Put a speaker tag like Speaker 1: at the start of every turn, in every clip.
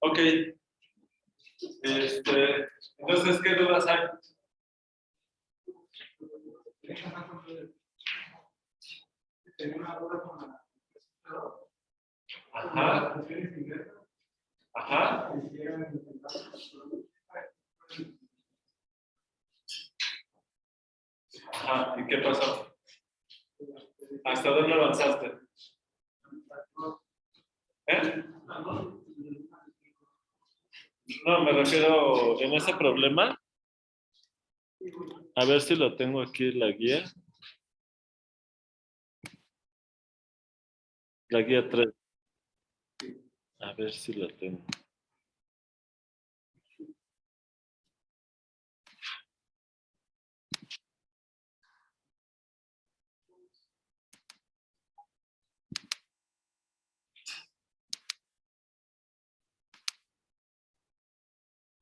Speaker 1: Ok. Entonces, ¿qué dudas hay? Ajá. Ajá. Ajá. ¿Y qué pasó? ¿Hasta dónde avanzaste? ¿Eh? No, me refiero en ese problema. A ver si lo tengo aquí la guía. La guía 3. A ver si lo tengo.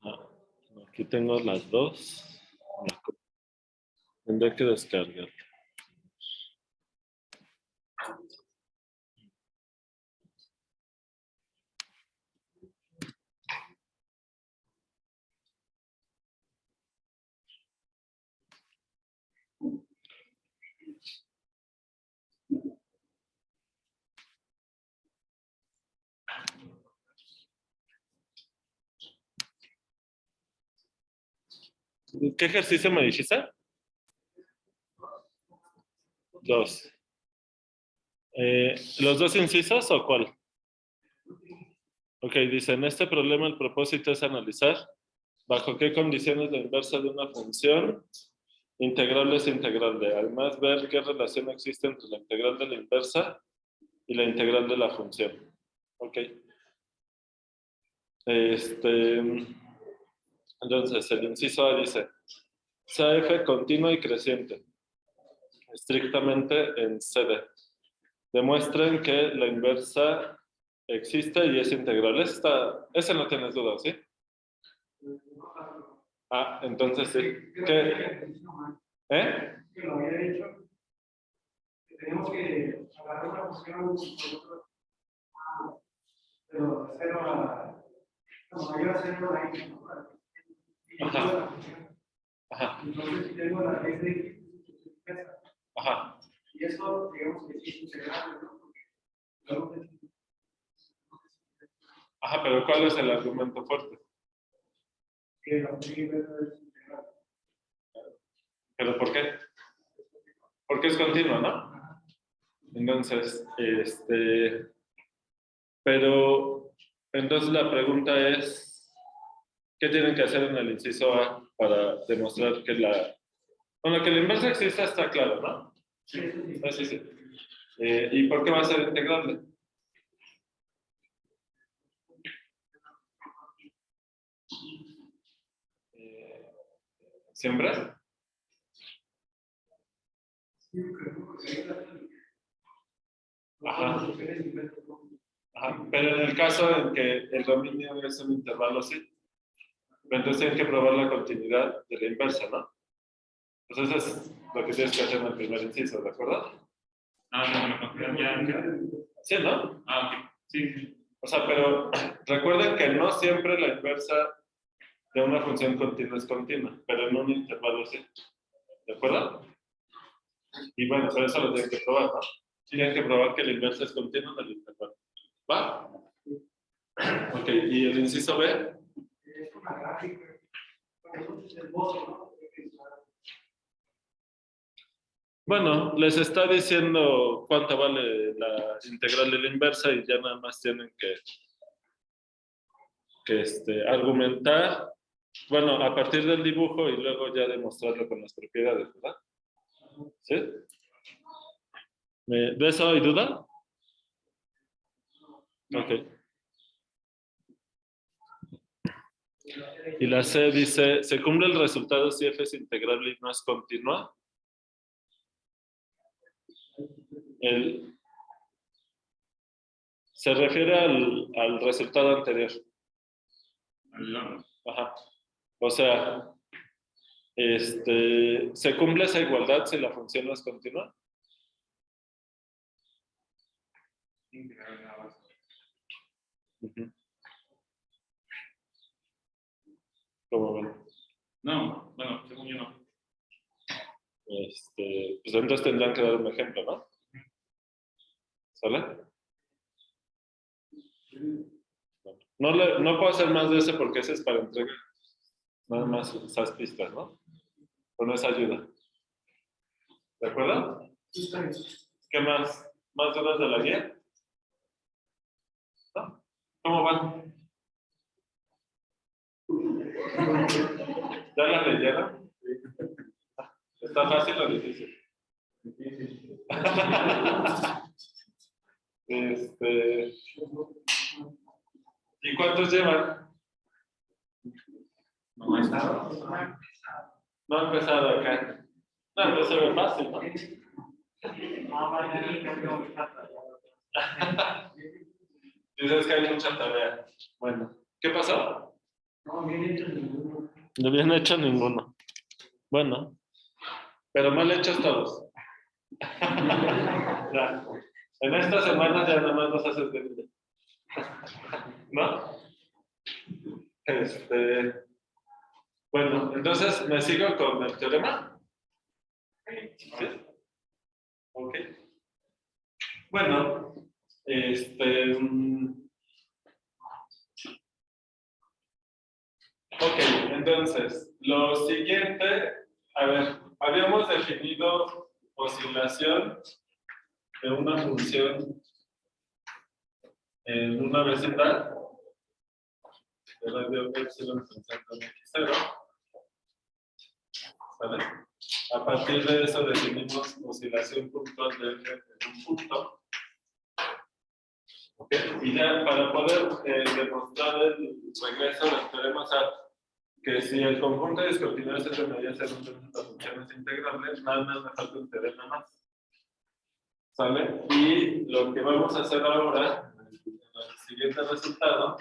Speaker 1: Ah, aquí tengo las dos. Tendré que descargar. ¿Qué ejercicio me dijiste? 2. ¿Los dos incisos o cuál? Ok, dice, en este problema el propósito es analizar bajo qué condiciones la inversa de una función integrable es integrable. Además, ver qué relación existe entre la integral de la inversa y la integral de la función. Ok. Entonces, el inciso A dice, sea f continua y creciente, estrictamente en CD. Demuestren que la inversa existe y es integral. Ese no tienes duda, ¿sí? Ah, entonces sí. ¿Qué? ¿Eh?
Speaker 2: Que lo había dicho, que tenemos que agarrar una función pero de 0 a como mayor a 0 a x, ¿no?
Speaker 1: Ajá. Ajá.
Speaker 2: Entonces, si tengo la raíz de x,
Speaker 1: Ajá.
Speaker 2: y eso, digamos que sí es integrable, ¿no?
Speaker 1: Ajá, pero ¿cuál es el argumento fuerte?
Speaker 2: Que la función inversa es integrable.
Speaker 1: ¿Pero por qué? Porque es continua, ¿no? Entonces, pero, entonces la pregunta es, ¿qué tienen que hacer en el inciso A para demostrar que bueno, que la inversa existe está claro, ¿no?
Speaker 2: Sí, eso sí.
Speaker 1: Sí, sí. ¿Y por qué va a ser integrable? ¿Siempre? Ajá. Ajá. Pero en el caso en que el dominio es un intervalo, sí. Pero entonces tienen que probar la continuidad de la inversa, ¿no? Pues eso es lo que tienes que hacer en el primer inciso, ¿de acuerdo? Sí, ¿no?
Speaker 3: Ok. Sí.
Speaker 1: O sea, pero recuerden que no siempre la inversa de una función continua es continua, pero en un intervalo sí. ¿De acuerdo? Y bueno, por eso lo tienen que probar, ¿no? Tienen que probar que la inversa es continua en el intervalo. ¿Va? Ok, ¿y el inciso B?
Speaker 2: Es una gráfica. Entonces, el modo, ¿no?
Speaker 1: Bueno, les está diciendo cuánto vale la integral de la inversa y ya nada más tienen que argumentar, bueno, a partir del dibujo y luego ya demostrarlo con las propiedades, ¿verdad? ¿Sí? ¿De eso hay duda? Ok. Y la C dice, ¿se cumple el resultado si f es integrable y no es continua? Se refiere al resultado anterior. Ajá. O sea, ¿se cumple esa igualdad si la función no es continua? Uh-huh. ¿Cómo ven?
Speaker 3: No, bueno, según yo no.
Speaker 1: Pues entonces tendrán que dar un ejemplo, ¿no? ¿Sale? No puedo hacer más de ese porque ese es para entrega. Nada más esas pistas, ¿no? Con esa ayuda. ¿De acuerdo? ¿Qué más? ¿Más dudas de la guía? ¿No? ¿Cómo van? ¿Ya la leyeron? ¿Está fácil o difícil? ¿Y cuántos llevan?
Speaker 3: No está.
Speaker 1: No ha empezado acá. No, entonces se ve fácil, ¿no? Dices que hay mucha tarea. Bueno, ¿qué pasó? No bien hecho ninguno. Bueno, pero mal hechos todos. Ya. En esta semana ya nada más los haces de vida. ¿No? Bueno, entonces me sigo con el teorema. ¿Sí? Ok. Bueno, ok, entonces, lo siguiente, a ver, habíamos definido oscilación de una función en una vecindad de radio epsilon pensando en x0. ¿Vale? A partir de eso definimos oscilación puntual de f en un punto. ¿Okay? Y ya para poder demostrar el regreso del teorema, o sea, que si el conjunto de discontinuidades es debería ser un conjunto de funciones integrales, nada más me falta un teorema más. ¿Sale? Y lo que vamos a hacer ahora, en el siguiente resultado,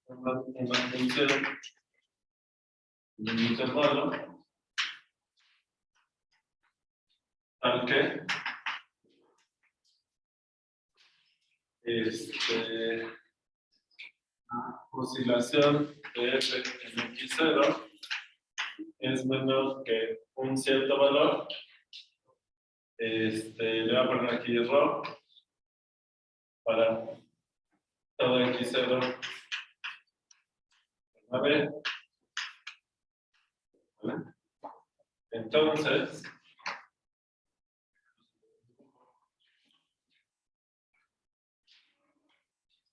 Speaker 1: una función de un intervalo, al que oscilación de f en x0 es menor que un cierto valor. Le voy a poner aquí ρ para todo x0 a ver. ¿Vale? Entonces,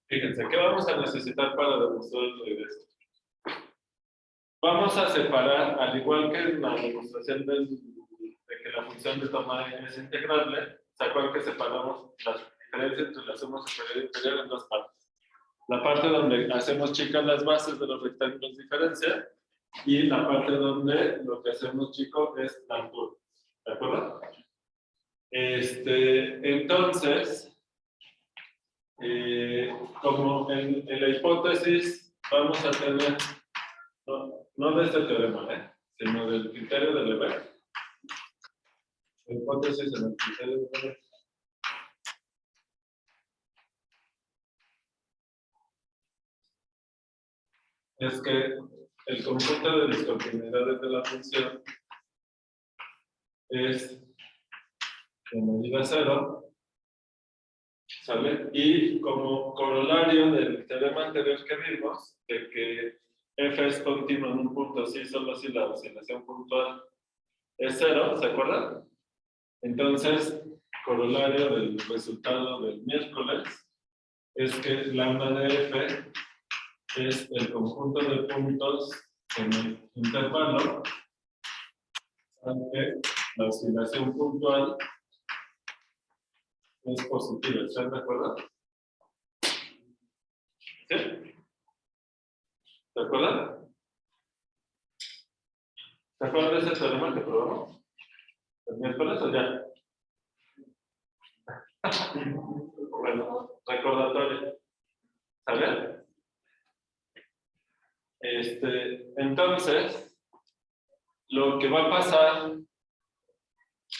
Speaker 1: fíjense, ¿qué vamos a necesitar para demostrar el regreso? Vamos a separar, al igual que en la demostración de que la función de toma es integrable, ¿se acuerdan que separamos la diferencia entre la suma superior e inferior en dos partes? La parte donde hacemos chicas las bases de los rectángulos de diferencia y la parte donde lo que hacemos chico es la altura. ¿De acuerdo? Entonces, como en la hipótesis vamos a tener, no de este teorema, sino del criterio de Lebesgue. La hipótesis en el criterio de Lebesgue es que el conjunto de discontinuidades de la función es de medida cero, ¿sale? Y como corolario del teorema anterior que vimos, de que f es continuo en un punto sí solo si la oscilación puntual es cero, ¿se acuerdan? Entonces, corolario del resultado del miércoles es que lambda de f es el conjunto de puntos en el intervalo aunque la oscilación puntual es positiva. ¿Están de acuerdo? ¿Sí? ¿De acuerdo? ¿Se acuerdan de ese teorema que probamos? ¿El miércoles o ya? Bueno, recordatorio. ¿Sale? Entonces, lo que va a pasar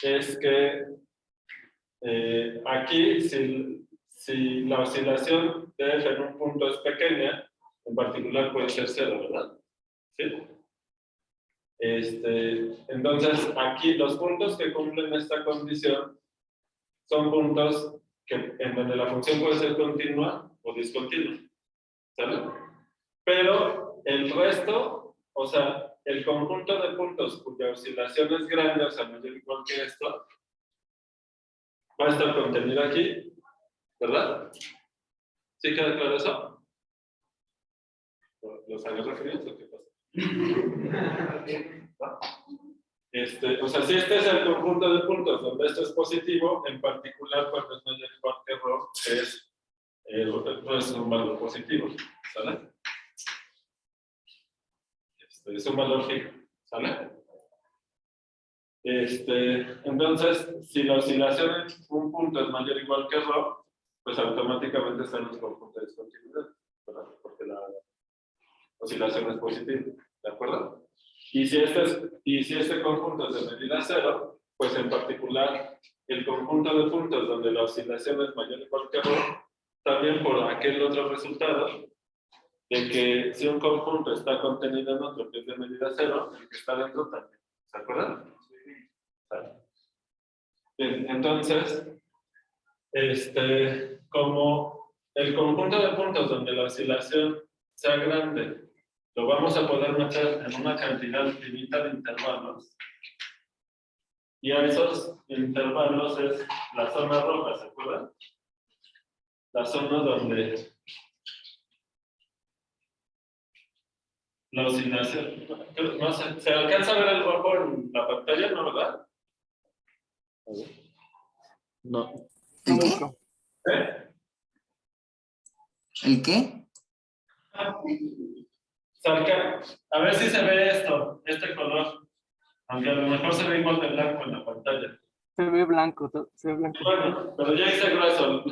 Speaker 1: es que aquí, si la oscilación de f en un punto es pequeña, En particular puede ser 0, ¿verdad? ¿Sí? Entonces, aquí los puntos que cumplen esta condición son puntos en donde la función puede ser continua o discontinua. ¿Sale? Pero el resto, o sea, el conjunto de puntos cuya oscilación es grande, o sea, mayor o igual que esto, va a estar contenido aquí, ¿verdad? ¿Sí queda claro eso? ¿Los había referido o qué pasa? ¿No? O sea, si este es el conjunto de puntos donde esto es positivo, en particular cuando es mayor o igual que ρ, es un valor positivo, ¿sale? Es un valor fijo, ¿sale? Entonces, si la oscilación en un punto es mayor o igual que ρ, pues automáticamente está en los conjuntos de discontinuidad, ¿verdad? Porque la oscilación es positiva, ¿de acuerdo? Y si este conjunto es de medida 0, pues en particular el conjunto de puntos donde la oscilación es mayor o igual que ρ, también por aquel otro resultado, de que si un conjunto está contenido en otro que es de medida 0, el que está dentro también. ¿Se acuerdan? Bien, entonces, como el conjunto de puntos donde la oscilación sea grande, lo vamos a poder meter en una cantidad finita de intervalos. Y a esos intervalos es la zona roja, ¿se acuerdan? La zona donde la oscilación, no sé, ¿se alcanza a ver el rojo en la pantalla, no, verdad?
Speaker 4: No.
Speaker 5: ¿El qué?
Speaker 1: ¿Eh?
Speaker 5: ¿El qué?
Speaker 1: A ver si se ve este color, aunque a lo mejor se ve igual de blanco en la pantalla.
Speaker 4: Se ve blanco, se ve blanco.
Speaker 1: Bueno, pero ya hice grueso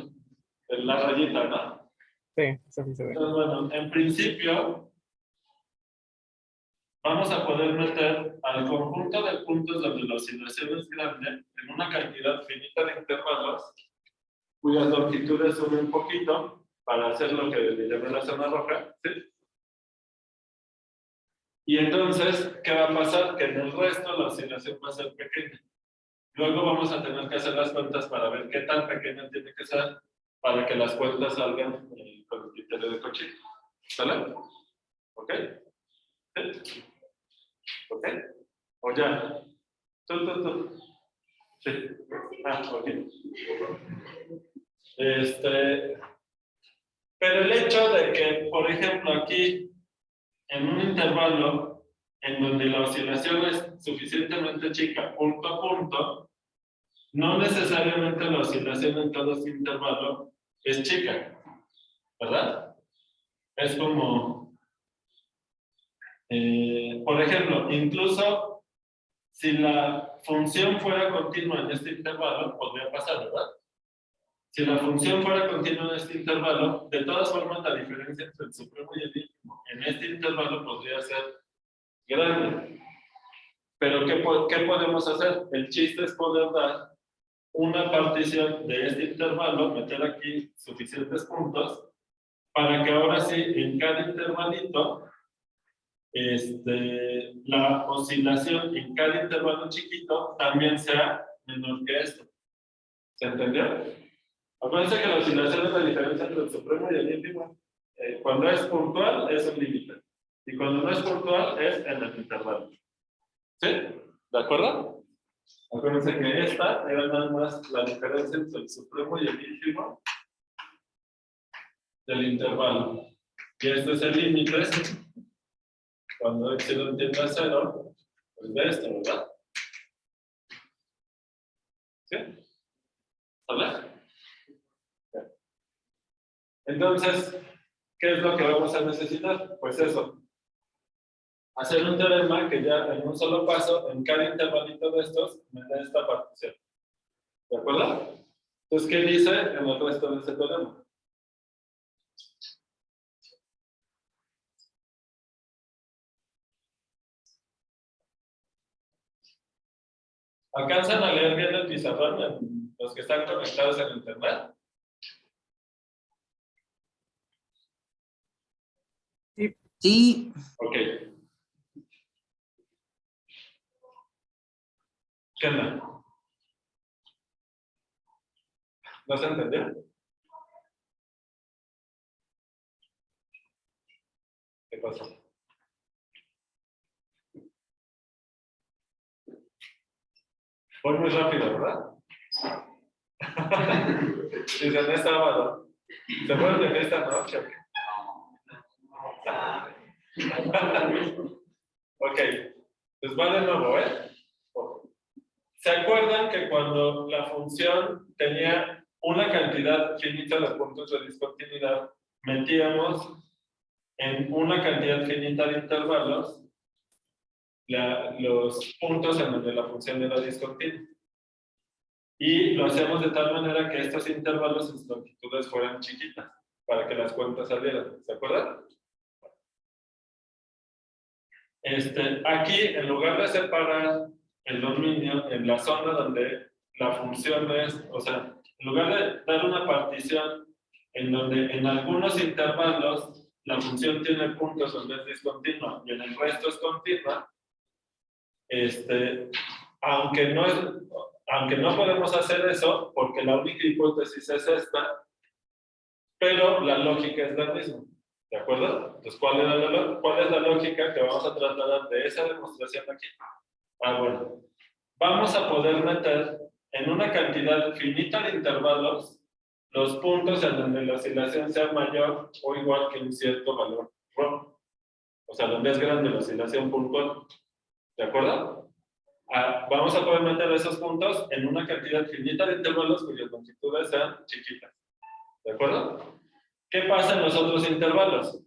Speaker 1: la rayita, ¿no?
Speaker 4: Sí, sí se ve.
Speaker 1: Entonces, bueno, en principio, vamos a poder meter al conjunto de puntos donde la oscilación es grande en una cantidad finita de intervalos cuyas longitudes suben un poquito para hacer lo que le llamé la zona roja, ¿sí? Y entonces, ¿qué va a pasar? Que en el resto la oscilación va a ser pequeña. Luego vamos a tener que hacer las cuentas para ver qué tan pequeña tiene que ser para que las cuentas salgan con el criterio de Cauchy. ¿Sale? ¿Ok? ¿Sí? ¿Ok? ¿O ya? Tú. Sí. Ok. Pero el hecho de que, por ejemplo, aquí, en un intervalo en donde la oscilación es suficientemente chica, punto a punto, no necesariamente la oscilación en todo este intervalo es chica, ¿verdad? Es como, por ejemplo, incluso si la función fuera continua en este intervalo, podría pasar, ¿verdad? Si la función fuera continua en este intervalo, de todas formas la diferencia entre el supremo y el ínfimo en este intervalo podría ser grande. Pero ¿qué podemos hacer? El chiste es poder dar una partición de este intervalo, meter aquí suficientes puntos, para que ahora sí, en cada intervalito, la oscilación en cada intervalo chiquito también sea menor que esto. ¿Se entendió? Acuérdense que la oscilación es la diferencia entre el supremo y el ínfimo. Cuando es puntual, es un límite. Y cuando no es puntual, es en el intervalo. ¿Sí? ¿De acuerdo? Acuérdense que esta era nada más la diferencia entre el supremo y el ínfimo del intervalo. Y este es el límite cuando epsilon tiende a 0, pues de esto, ¿verdad? ¿Sí? ¿Sale? Entonces, ¿qué es lo que vamos a necesitar? Pues eso. Hacer un teorema que ya en un solo paso, en cada intervalito de estos, me da esta partición. ¿De acuerdo? Entonces, ¿qué dice en el resto de ese teorema? ¿Alcanzan a leer bien el pizarrón los que están conectados en internet?
Speaker 5: Sí.
Speaker 1: Ok. ¿Qué onda? ¿No se entendió? ¿Qué pasó? Fue muy rápido, ¿verdad? Dicen, es sábado. ¿Se fueron de fiesta noche o qué? Ok, pues va de nuevo, ¿eh? ¿Se acuerdan que cuando la función tenía una cantidad finita de puntos de discontinuidad, metíamos en una cantidad finita de intervalos los puntos en donde la función era discontinua? Y lo hacemos de tal manera que estos intervalos, sus longitudes fueran chiquitas, para que las cuentas salieran. ¿Se acuerdan? Aquí, en lugar de separar el dominio en la zona donde la función es, o sea, en lugar de dar una partición en donde en algunos intervalos la función tiene puntos donde es discontinua y en el resto es continua, aunque no podemos hacer eso, porque la única hipótesis es esta, pero la lógica es la misma. ¿De acuerdo? Entonces, ¿cuál es la lógica que vamos a trasladar de esa demostración aquí? Bueno, vamos a poder meter en una cantidad finita de intervalos los puntos en donde la oscilación sea mayor o igual que un cierto valor ρ. O sea, donde es grande la oscilación puntual. ¿De acuerdo? Vamos a poder meter esos puntos en una cantidad finita de intervalos cuyas longitudes sean chiquitas. ¿De acuerdo? ¿Qué pasa en los otros intervalos?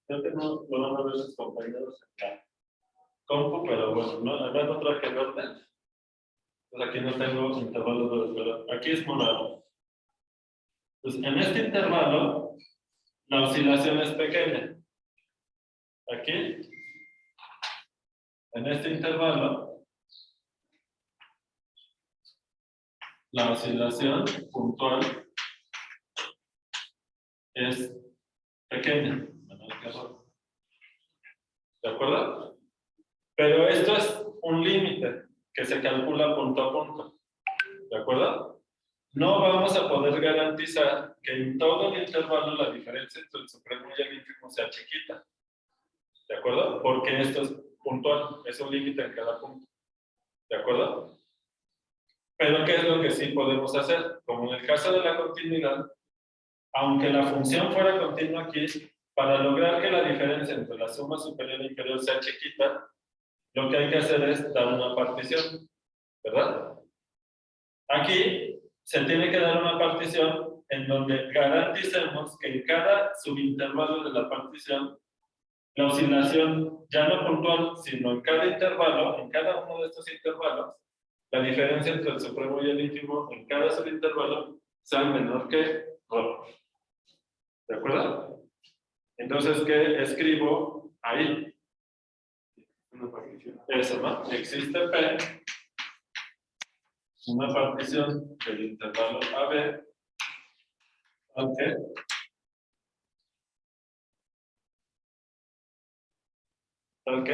Speaker 1: Creo que no lo van a ver sus compañeros en la compu, pero bueno, no traje verde. Entonces aquí no tengo intervalos verdes, pero aquí es morado. Entonces, en este intervalo, la oscilación es pequeña. Aquí, en este intervalo, la oscilación puntual es pequeña. ¿De acuerdo? Pero esto es un límite que se calcula punto a punto. ¿De acuerdo? No vamos a poder garantizar que en todo el intervalo la diferencia entre el supremo y el ínfimo sea chiquita. ¿De acuerdo? Porque esto es puntual, es un límite en cada punto. ¿De acuerdo? Pero ¿qué es lo que sí podemos hacer? Como en el caso de la continuidad, aunque la función fuera continua aquí, para lograr que la diferencia entre la suma superior e inferior sea chiquita, lo que hay que hacer es dar una partición, ¿verdad? Aquí se tiene que dar una partición en donde garanticemos que en cada subintervalo de la partición, la oscilación ya no puntual, sino en cada intervalo, en cada uno de estos intervalos, la diferencia entre el supremo y el ínfimo en cada subintervalo sea menor que ρ. ¿De acuerdo? Entonces, ¿qué escribo ahí? Una partición. Eso, ¿no? Existe P, una partición del intervalo AB, ¿ok? ¿Ok?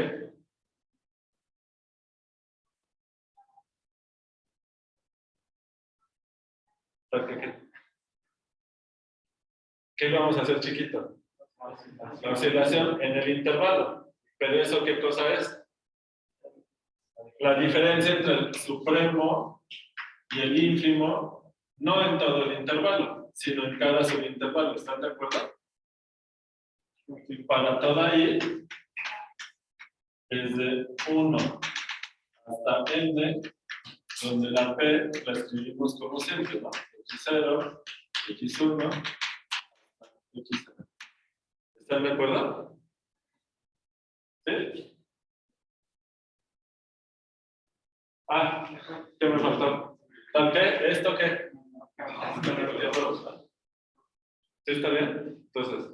Speaker 1: ¿Qué vamos a hacer chiquito? La oscilación en el intervalo. ¿Pero eso qué cosa es? La diferencia entre el supremo y el ínfimo, no en todo el intervalo, sino en cada subintervalo. ¿Están de acuerdo? Y para toda i, desde 1 hasta n, donde la p la escribimos como siempre, ¿no? x0, x1, x0. ¿Están de acuerdo? ¿Sí? ¿Qué me faltó? ¿Qué? ¿Esto qué? ¿Sí está bien? Entonces.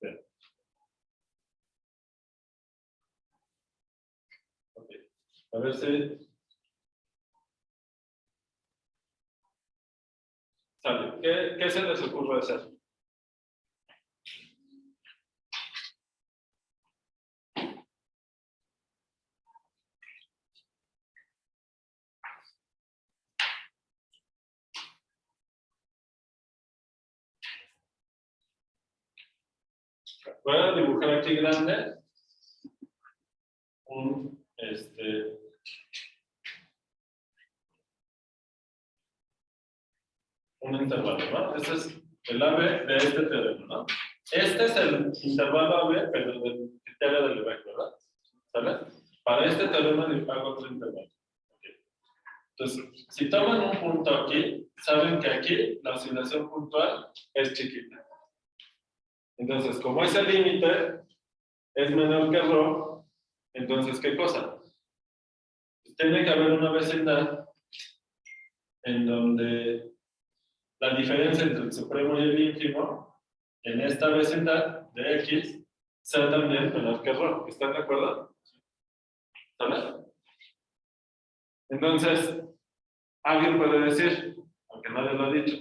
Speaker 1: Bien. Okay. A ver si Sale. ¿Qué se les ocurre hacer? Voy a dibujar aquí grande un intervalo, ¿no? Este es el AB de este teorema, ¿no? Este es el intervalo AB, pero del criterio del Lebesgue, ¿verdad? ¿Sale? Para este teorema le hago otro intervalo. Okay. Entonces, si toman un punto aquí, saben que aquí la oscilación puntual es chiquita. Entonces, como ese límite es menor que ρ, entonces, ¿qué cosa? Tiene que haber una vecindad en donde la diferencia entre el supremo y el ínfimo en esta vecindad de X sea también menor que ρ. ¿Están de acuerdo? ¿Sale? Entonces, alguien puede decir, aunque nadie lo ha dicho,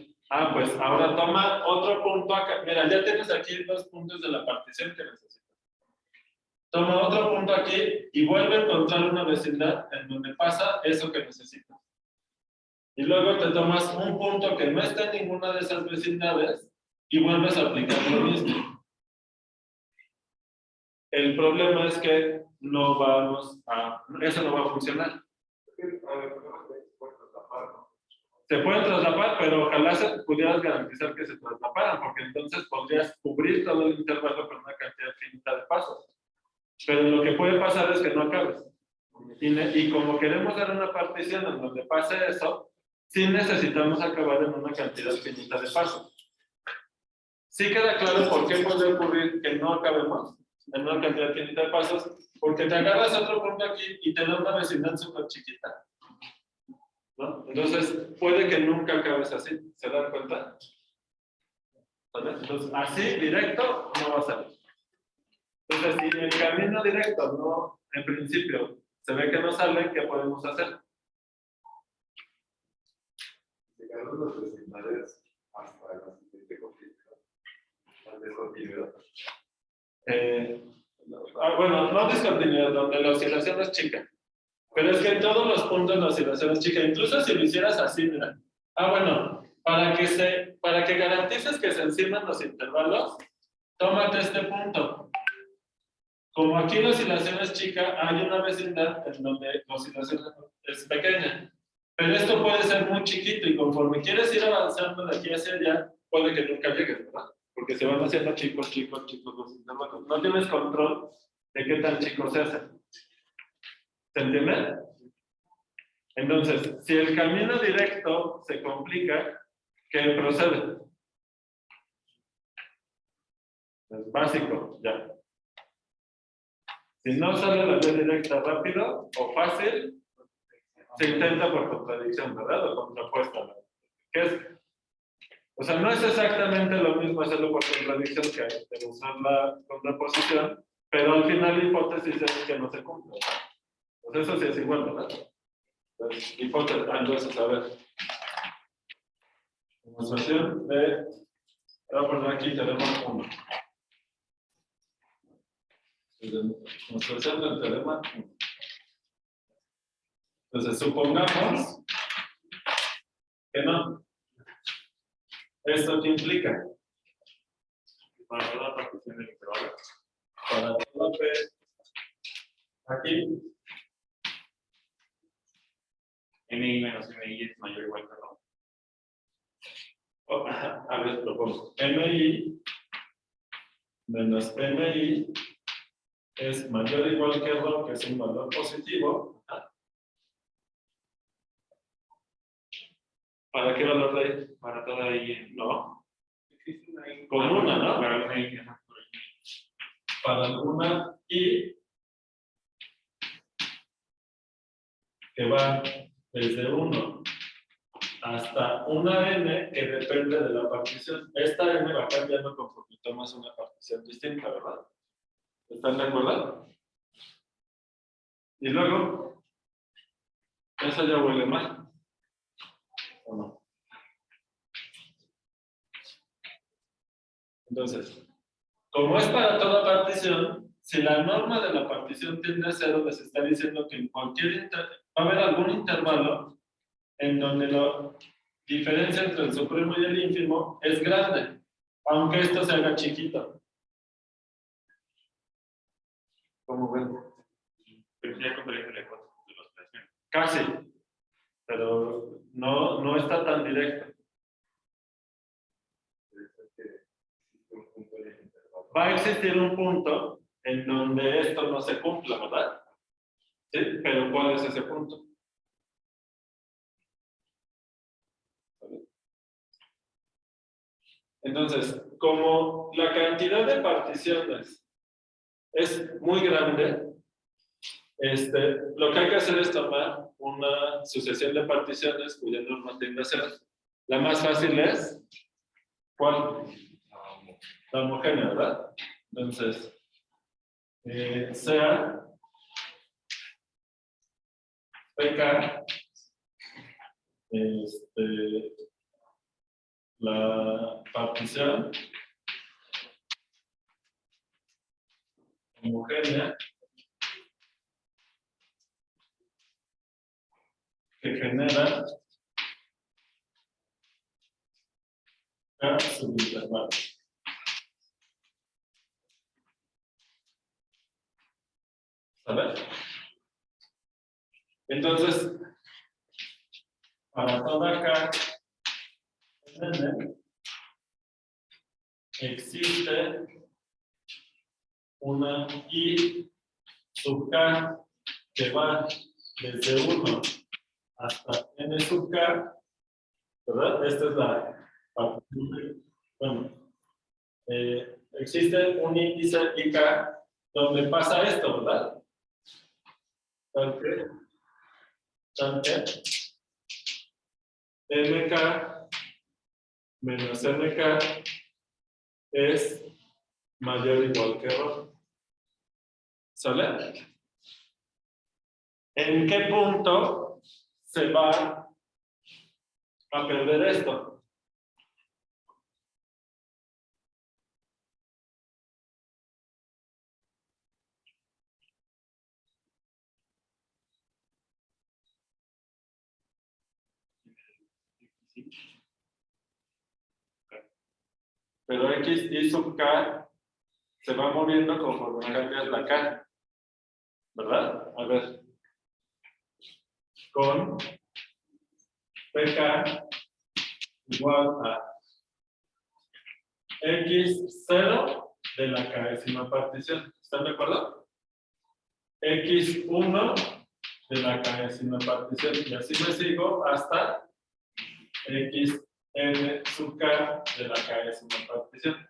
Speaker 1: pues ahora toma otro punto acá. Mira, ya tienes aquí dos puntos de la partición que necesitas. Toma otro punto aquí y vuelve a encontrar una vecindad en donde pasa eso que necesitas. Y luego te tomas un punto que no está en ninguna de esas vecindades y vuelves a aplicar lo mismo. El problema es que no vamos a... Eso no va a funcionar. Se pueden traslapar, pero ojalá pudieras garantizar que se traslaparan, porque entonces podrías cubrir todo el intervalo con una cantidad finita de pasos. Pero lo que puede pasar es que no acabes. Y como queremos dar una partición en donde pase eso, sí necesitamos acabar en una cantidad finita de pasos. Sí queda claro por qué puede ocurrir que no acabemos en una cantidad finita de pasos, porque te agarras otro punto aquí y te da una vecindad súper chiquita, ¿no? Entonces, puede que nunca acabes así. ¿Se dan cuenta? ¿Vale? Entonces, así, directo, no va a salir. Entonces, si el camino directo no, en principio, se ve que no sale, ¿qué podemos hacer?
Speaker 5: Llegar a los decimales hasta la siguiente discontinuidad.
Speaker 1: Bueno, no discontinuidad, donde la oscilación es chica. Pero es que en todos los puntos la oscilación es chica. Incluso si lo hicieras así, mira. Bueno, para que garantices que se enciman los intervalos, tómate este punto. Como aquí la oscilación es chica, hay una vecindad en donde la oscilación es pequeña. Pero esto puede ser muy chiquito y conforme quieres ir avanzando de aquí hacia allá, puede que nunca llegues, ¿verdad? Porque se van haciendo chicos los intervalos. No tienes control de qué tan chicos se hacen. ¿Se entiende? Entonces, si el camino directo se complica, ¿qué procede? Es básico, ya. Si no sale la vía directa rápido o fácil, se intenta por contradicción, ¿verdad? O contrapuesta. ¿Qué es? O sea, no es exactamente lo mismo hacerlo por contradicción que usar la contraposición, pero al final la hipótesis es que no se cumple. Pues eso sí es igual, ¿verdad? Entonces, hipótesis, entonces, a ver. Demostración de... Voy a poner aquí teorema 1. Demostración del teorema 1. Entonces, supongamos que no. ¿Esto qué implica?
Speaker 3: Para toda la partición del intervalo.
Speaker 1: Para todo P aquí,
Speaker 3: MI menos MI es mayor o igual que ρ.
Speaker 1: a ver, propongo. MI menos MI es mayor o igual que ρ, que es un valor positivo. ¿Para qué valor de ahí?
Speaker 3: Para toda I.
Speaker 1: No.
Speaker 3: Existe una I.
Speaker 1: Con una, ¿no?
Speaker 3: Para una I.
Speaker 1: Para alguna I que va desde 1 hasta una n que depende de la partición. Esta n va cambiando conforme tomas una partición distinta, ¿verdad? ¿Están de acuerdo? Y luego, eso ya huele mal. ¿O no? Entonces, como es para toda partición, si la norma de la partición tiende a 0, les está diciendo que en cualquier va a haber algún intervalo en donde la diferencia entre el supremo y el ínfimo es grande, aunque esto se haga chiquito. ¿Cómo ven?
Speaker 3: Pero ya contradice la cosa de la operación.
Speaker 1: Casi, pero no está tan directo. Va a existir un punto en donde esto no se cumpla, ¿verdad? ¿Sí? Pero ¿cuál es ese punto? Entonces, como la cantidad de particiones es muy grande, lo que hay que hacer es tomar una sucesión de particiones cuya norma tiende a 0. La más fácil es, ¿cuál? La homogénea, ¿verdad? Entonces, sea PK, la partición homogénea que genera K subintervalo. ¿Sabes? Entonces, para toda K n existe una I sub K que va desde 1 hasta n sub K, ¿verdad? Esta es la partición. Bueno, existe un índice IK donde pasa esto, ¿verdad? Tal que MK menos MK es mayor o igual que ρ. ¿Sale? ¿En qué punto se va a perder esto? Pero X y sub K se va moviendo conforme cambias la K. ¿Verdad? A ver. Con PK igual a X0 de la késima partición. ¿Están de acuerdo? X1 de la késima partición. Y así me sigo hasta Xn sub K de la késima partición.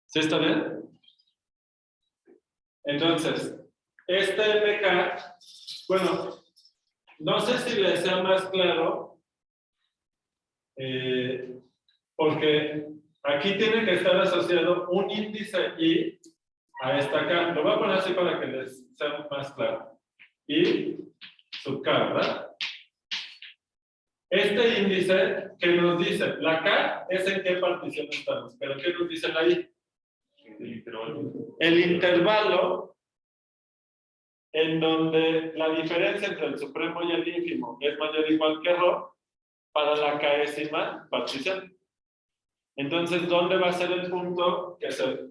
Speaker 1: ¿Sí está bien? Entonces, MK, bueno, no sé si les sea más claro, porque aquí tiene que estar asociado un índice I a esta K. Lo voy a poner así para que les sea más claro. I sub K, ¿verdad? Este índice que nos dice, la K es en qué partición estamos, pero ¿qué nos dice la I? El intervalo en donde la diferencia entre el supremo y el ínfimo es mayor o igual que ρ para la késima partición. Entonces, ¿dónde va a ser el punto que se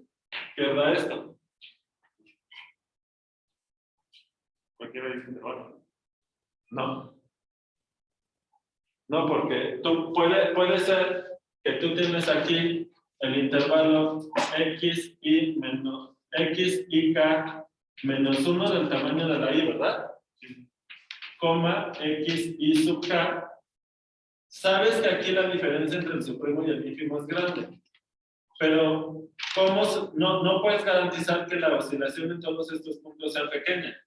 Speaker 1: pierda esto?
Speaker 3: Cualquiera de ese intervalo.
Speaker 1: No. No, porque tú puede ser que tú tienes aquí el intervalo X y menos X y K menos 1 del tamaño de la I, ¿verdad? Coma X y sub K. Sabes que aquí la diferencia entre el supremo y el ínfimo es grande. Pero no puedes garantizar que la oscilación en todos estos puntos sea pequeña.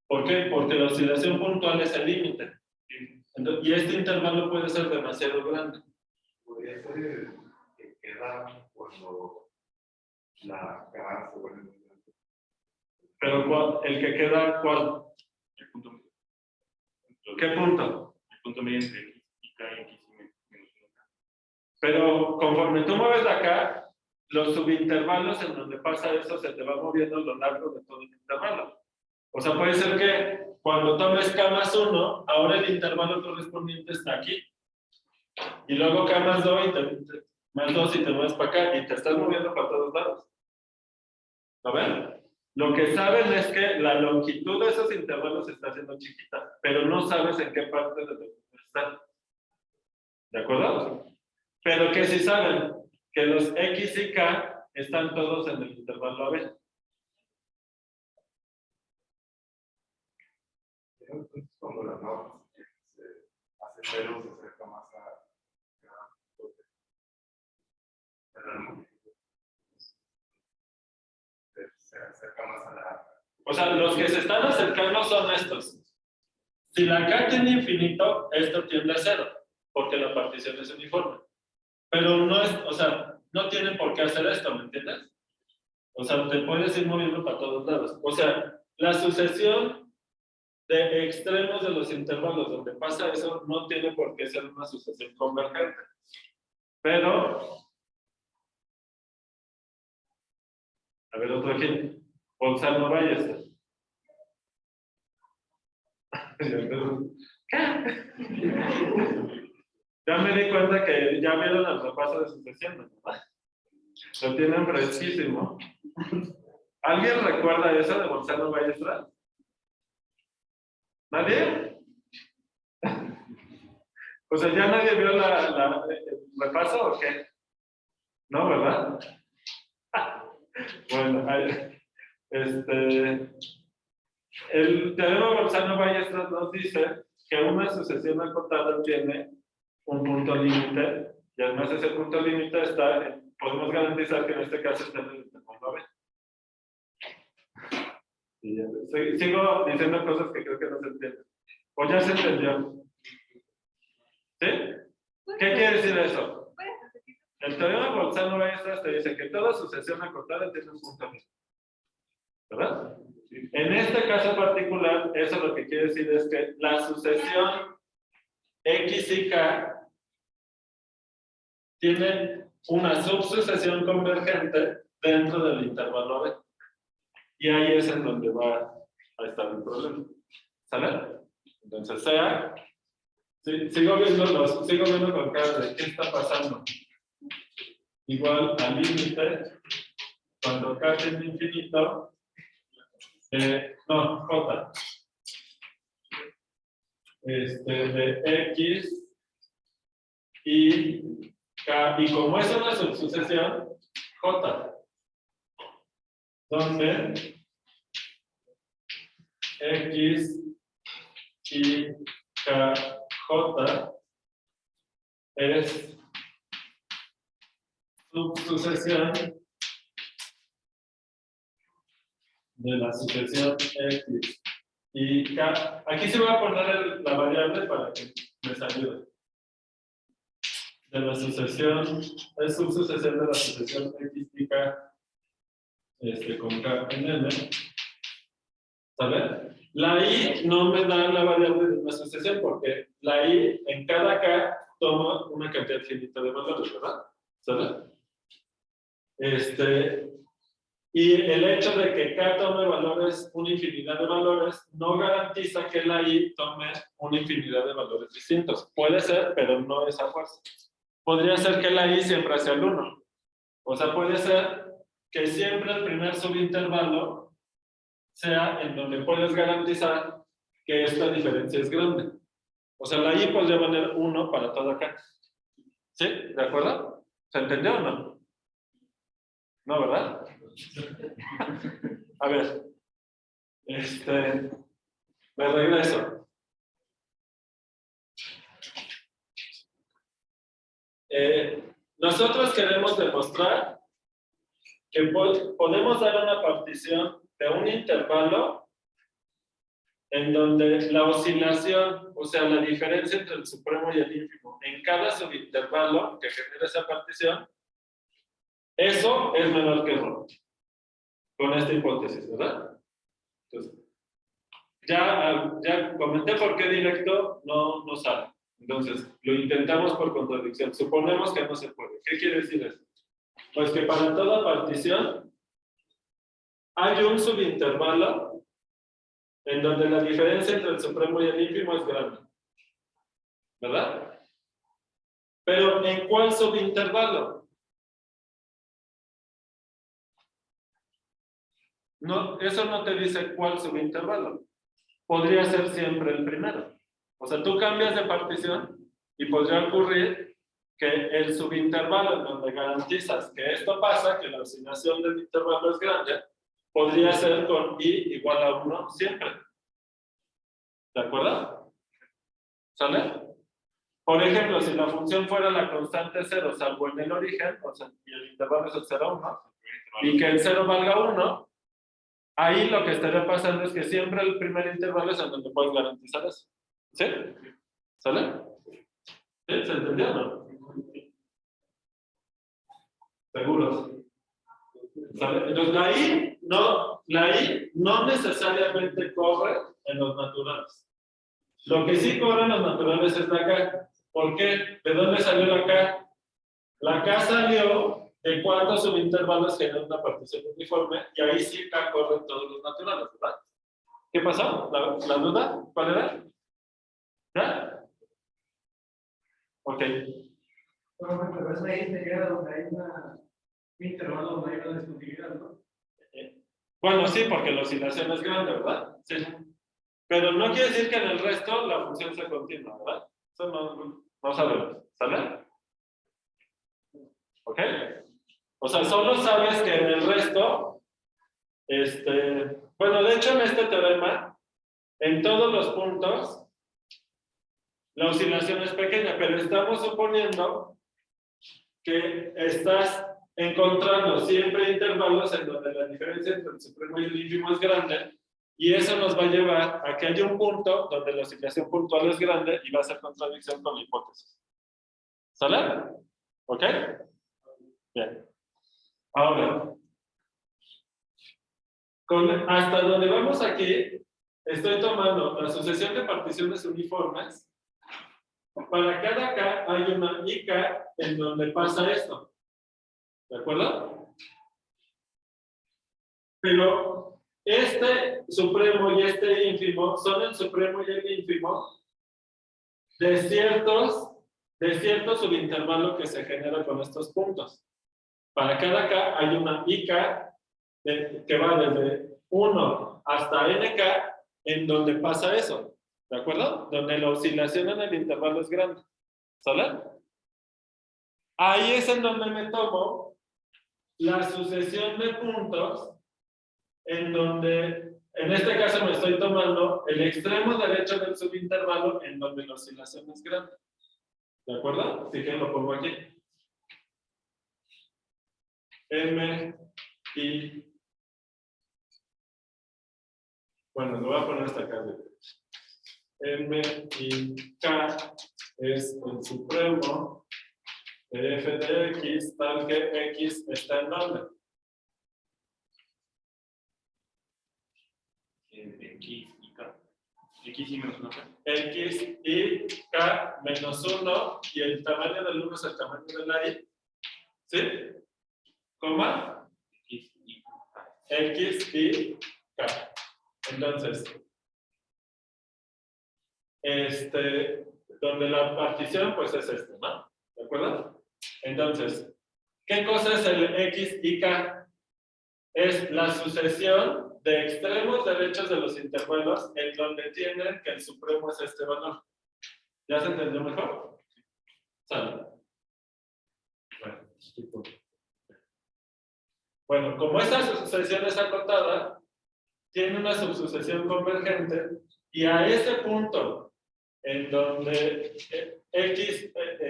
Speaker 1: ¿Por qué? Porque la oscilación puntual es el límite. Y este intervalo puede ser demasiado grande.
Speaker 5: Podría ser que queda cuando la K se vuelve muy grande.
Speaker 1: Pero el que queda, ¿cuál?
Speaker 3: El punto.
Speaker 1: ¿Qué punto?
Speaker 3: El punto medio entre X y K y X y menos 1K.
Speaker 1: Pero conforme tú mueves la K, los subintervalos en donde pasa eso se te va moviendo a lo largo de todo el intervalo. O sea, puede ser que cuando tomes K más 1, ahora el intervalo correspondiente está aquí. Y luego K más 2 más 2 y te mueves para acá y te estás moviendo para todos lados. ¿A ver? Lo que saben es que la longitud de esos intervalos se está haciendo chiquita, pero no sabes en qué parte de la está. ¿De acuerdo? Pero que sí saben que los X y K están todos en el intervalo AB.
Speaker 5: Entonces, cuando la norma se hace cero, se acerca más a se acerca más a la.
Speaker 1: O sea, los que se están acercando son estos. Si la K tiene infinito, esto tiende a 0, porque la partición es uniforme. Pero no es, o sea, no tienen por qué hacer esto, ¿me entiendes? O sea, te puedes ir moviendo para todos lados. O sea, la sucesión de extremos de los intervalos donde pasa eso no tiene por qué ser una sucesión convergente. Pero, a ver, otro aquí. Bolzano Ballester. Ya me di cuenta que ya vieron el repaso de sucesión, ¿verdad? Lo tienen fresquísimo. ¿Alguien recuerda eso de Bolzano Ballester? ¿Nadie? O sea, ¿ya nadie vio el repaso o qué? ¿No, verdad? Bueno, el teorema Bolzano-Ballester nos dice que una sucesión acotada tiene un punto límite, y además ese punto límite está, podemos garantizar que en este caso está en el intervalo AB. Sigo diciendo cosas que creo que no se entienden. ¿O ya se entendió? ¿Sí? ¿Qué quiere decir eso? El teorema Bolzano-Ballester te dice que toda sucesión acotada tiene un punto límite. ¿Verdad? En este caso particular, eso lo que quiere decir es que la sucesión X y K tiene una subsucesión convergente dentro del intervalo B. Y ahí es en donde va a estar el problema. ¿Sale? Entonces, sea, sigo viendo con cara de qué está pasando. Igual al límite, cuando K tiene infinito, no, J. De X y K. Y como es una subsucesión, J. Donde X y K, J es subsucesión de la sucesión X y K. Aquí se va a poner la variable para que les ayude. De la sucesión, es subsucesión de la sucesión X y K con K en N. ¿Sabes? La I no me da la variable de una sucesión porque la I en cada K toma una cantidad finita de valores, ¿verdad? ¿Sabes? Y el hecho de que K tome valores, una infinidad de valores, no garantiza que la I tome una infinidad de valores distintos. Puede ser, pero no es a fuerza. Podría ser que la I siempre sea el 1. O sea, puede ser que siempre el primer subintervalo sea en donde puedes garantizar que esta diferencia es grande. O sea, la I podría valer 1 para toda K. ¿Sí? ¿De acuerdo? ¿Se entendió o no? No, ¿verdad? A ver, me regreso. Nosotros queremos demostrar que podemos dar una partición de un intervalo en donde la oscilación, o sea, la diferencia entre el supremo y el ínfimo, en cada subintervalo que genera esa partición, eso es menor que 1. Con esta hipótesis, ¿verdad? Entonces, ya comenté por qué directo no sale. Entonces, lo intentamos por contradicción. Suponemos que no se puede. ¿Qué quiere decir eso? Pues que para toda partición hay un subintervalo en donde la diferencia entre el supremo y el ínfimo es grande. ¿Verdad? Pero ¿en cuál subintervalo? No, eso no te dice cuál subintervalo. Podría ser siempre el primero. O sea, tú cambias de partición y podría ocurrir que el subintervalo en donde garantizas que esto pasa, que la oscilación del intervalo es grande, podría ser con i igual a 1 siempre. ¿De acuerdo? ¿Sale? Por ejemplo, si la función fuera la constante 0, salvo en el origen, o sea, y el intervalo es el 0, 1, y que el 0 valga 1, ahí lo que estaría pasando es que siempre el primer intervalo es en donde puedes garantizar eso. ¿Sí? ¿Sale? ¿Sí? ¿Se entendió o no? ¿Seguros? ¿Sale? Entonces, la I no necesariamente corre en los naturales. Lo que sí corre en los naturales es la K. ¿Por qué? ¿De dónde salió la K? La K salió de cuántos subintervalos genera una partición uniforme, y ahí sí K corre en todos los naturales, ¿verdad? ¿Qué pasó? ¿La duda? ¿Cuál era? ¿Ya? Ok.
Speaker 2: Pero es ahí sería donde hay un intervalo donde hay una discontinuidad, ¿no?
Speaker 1: Bueno, sí, porque la oscilación es grande, ¿verdad? Sí. Pero no quiere decir que en el resto la función sea continua, ¿verdad? Eso no sabemos. ¿Sale? ¿Ok? O sea, solo sabes que en el resto, bueno, de hecho en este teorema, en todos los puntos, la oscilación es pequeña, pero estamos suponiendo que estás encontrando siempre intervalos en donde la diferencia entre el supremo y el ínfimo es grande, y eso nos va a llevar a que haya un punto donde la oscilación puntual es grande y va a ser contradicción con la hipótesis. ¿Sale? ¿Ok? Bien. Ahora, hasta donde vamos aquí, estoy tomando la sucesión de particiones uniformes. Para cada K hay una IK en donde pasa esto. ¿De acuerdo? Pero este supremo y este ínfimo son el supremo y el ínfimo de cierto subintervalo que se genera con estos puntos. Para cada K hay una IK que va desde 1 hasta NK en donde pasa eso. ¿De acuerdo? Donde la oscilación en el intervalo es grande. ¿Sale? Ahí es en donde me tomo la sucesión de puntos en donde, en este caso me estoy tomando el extremo derecho del subintervalo en donde la oscilación es grande. ¿De acuerdo? Así que lo pongo aquí. M, I. Bueno, lo voy a poner hasta acá. M, I, K es el supremo de f de x, tal que x está en dónde.
Speaker 3: X y K. X y menos 1 K.
Speaker 1: X y K menos 1, y el tamaño del 1 es el tamaño de la I. ¿Sí? Coma.
Speaker 3: X y K.
Speaker 1: X y K. Entonces, donde la partición pues es ¿no? ¿De acuerdo? Entonces, ¿qué cosa es el X y K? Es la sucesión de extremos derechos de los intervalos en donde tienen que el supremo es este valor. ¿Ya se entendió mejor? Sale. Bueno, como esta sucesión es acotada, tiene una subsucesión convergente, y a ese punto en donde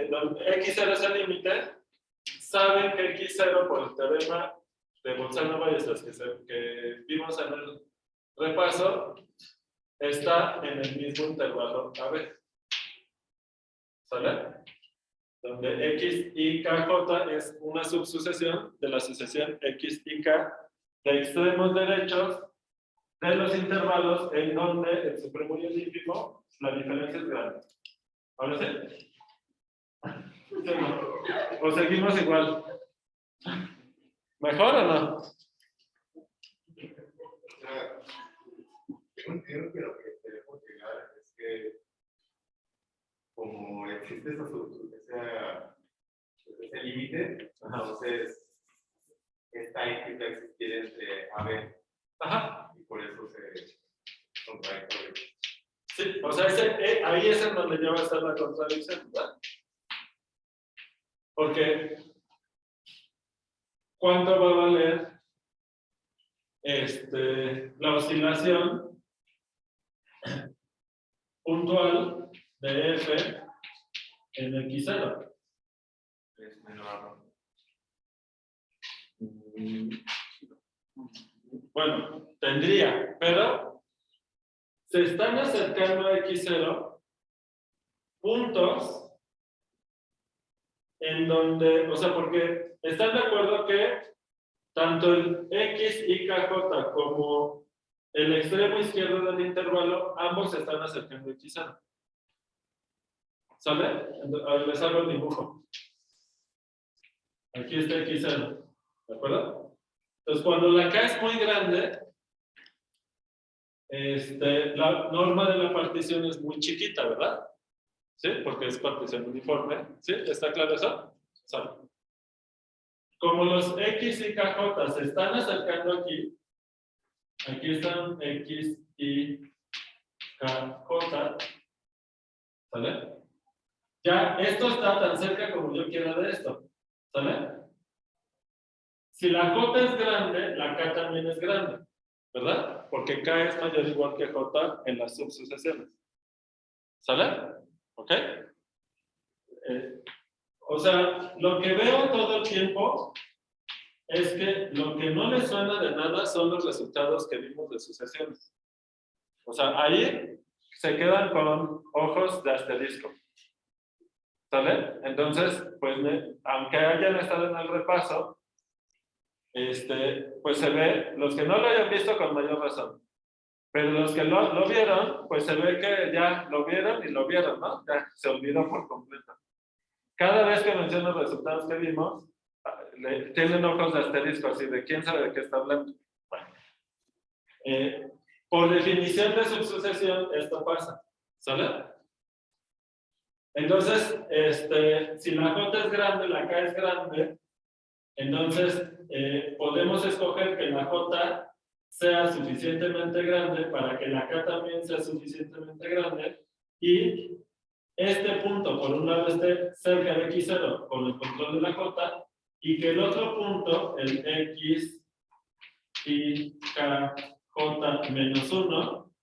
Speaker 1: donde x0 es el límite, saben que x0 por el teorema de Bolzano-Ballestas que vimos en el repaso, está en el mismo intervalo AB. ¿Sale? Donde x y kj es una subsucesión de la sucesión x y k de extremos derechos de los intervalos en donde el supremo y el ínfimo, la diferencia es grande. ¿Ahora sí? ¿O seguimos igual? ¿Mejor o no?
Speaker 5: O sea, tengo entendido que lo que queremos llegar es que como existe ese límite, entonces esta X va a existir entre A, B,
Speaker 1: Ajá.
Speaker 5: y por eso se contradictorio.
Speaker 1: Sí, o sea, ahí es en donde ya va a estar la contradicción, ¿verdad? Porque ¿cuánto va a valer la oscilación puntual de F en X0?
Speaker 5: Es menor.
Speaker 1: Bueno, tendría, pero se están acercando a X0 puntos en donde, o sea, porque están de acuerdo que tanto el X y KJ como el extremo izquierdo del intervalo, ambos se están acercando a X0. ¿Sale? A ver, les hago el dibujo. Aquí está X0. ¿De acuerdo? Entonces, cuando la K es muy grande, la norma de la partición es muy chiquita, ¿verdad? ¿Sí? Porque es partición uniforme. ¿Sí? ¿Está claro eso? ¿Sale? Como los X y KJ se están acercando aquí están X y KJ, ¿sale? Ya esto está tan cerca como yo quiera de esto, ¿sale? Si la J es grande, la K también es grande, ¿verdad? Porque K es mayor o igual que J en las subsucesiones, ¿sale? ¿Ok? O sea, lo que veo todo el tiempo es que lo que no le suena de nada son los resultados que vimos de sucesiones. O sea, ahí se quedan con ojos de asterisco. ¿Sale? Entonces, pues, aunque hayan estado en el repaso, pues se ve, los que no lo hayan visto con mayor razón. Pero los que lo vieron, pues se ve que ya lo vieron y lo vieron, ¿no? Ya se olvidó por completo. Cada vez que menciono los resultados que vimos, tienen ojos de asterisco, así de quién sabe de qué está hablando. Bueno, por definición de subsucesión, esto pasa, ¿sale? Entonces, si la J es grande, la K es grande, entonces podemos escoger que la J sea suficientemente grande para que la K también sea suficientemente grande y este punto, por un lado, esté cerca de X0 con el control de la J y que el otro punto, el X y K J menos 1,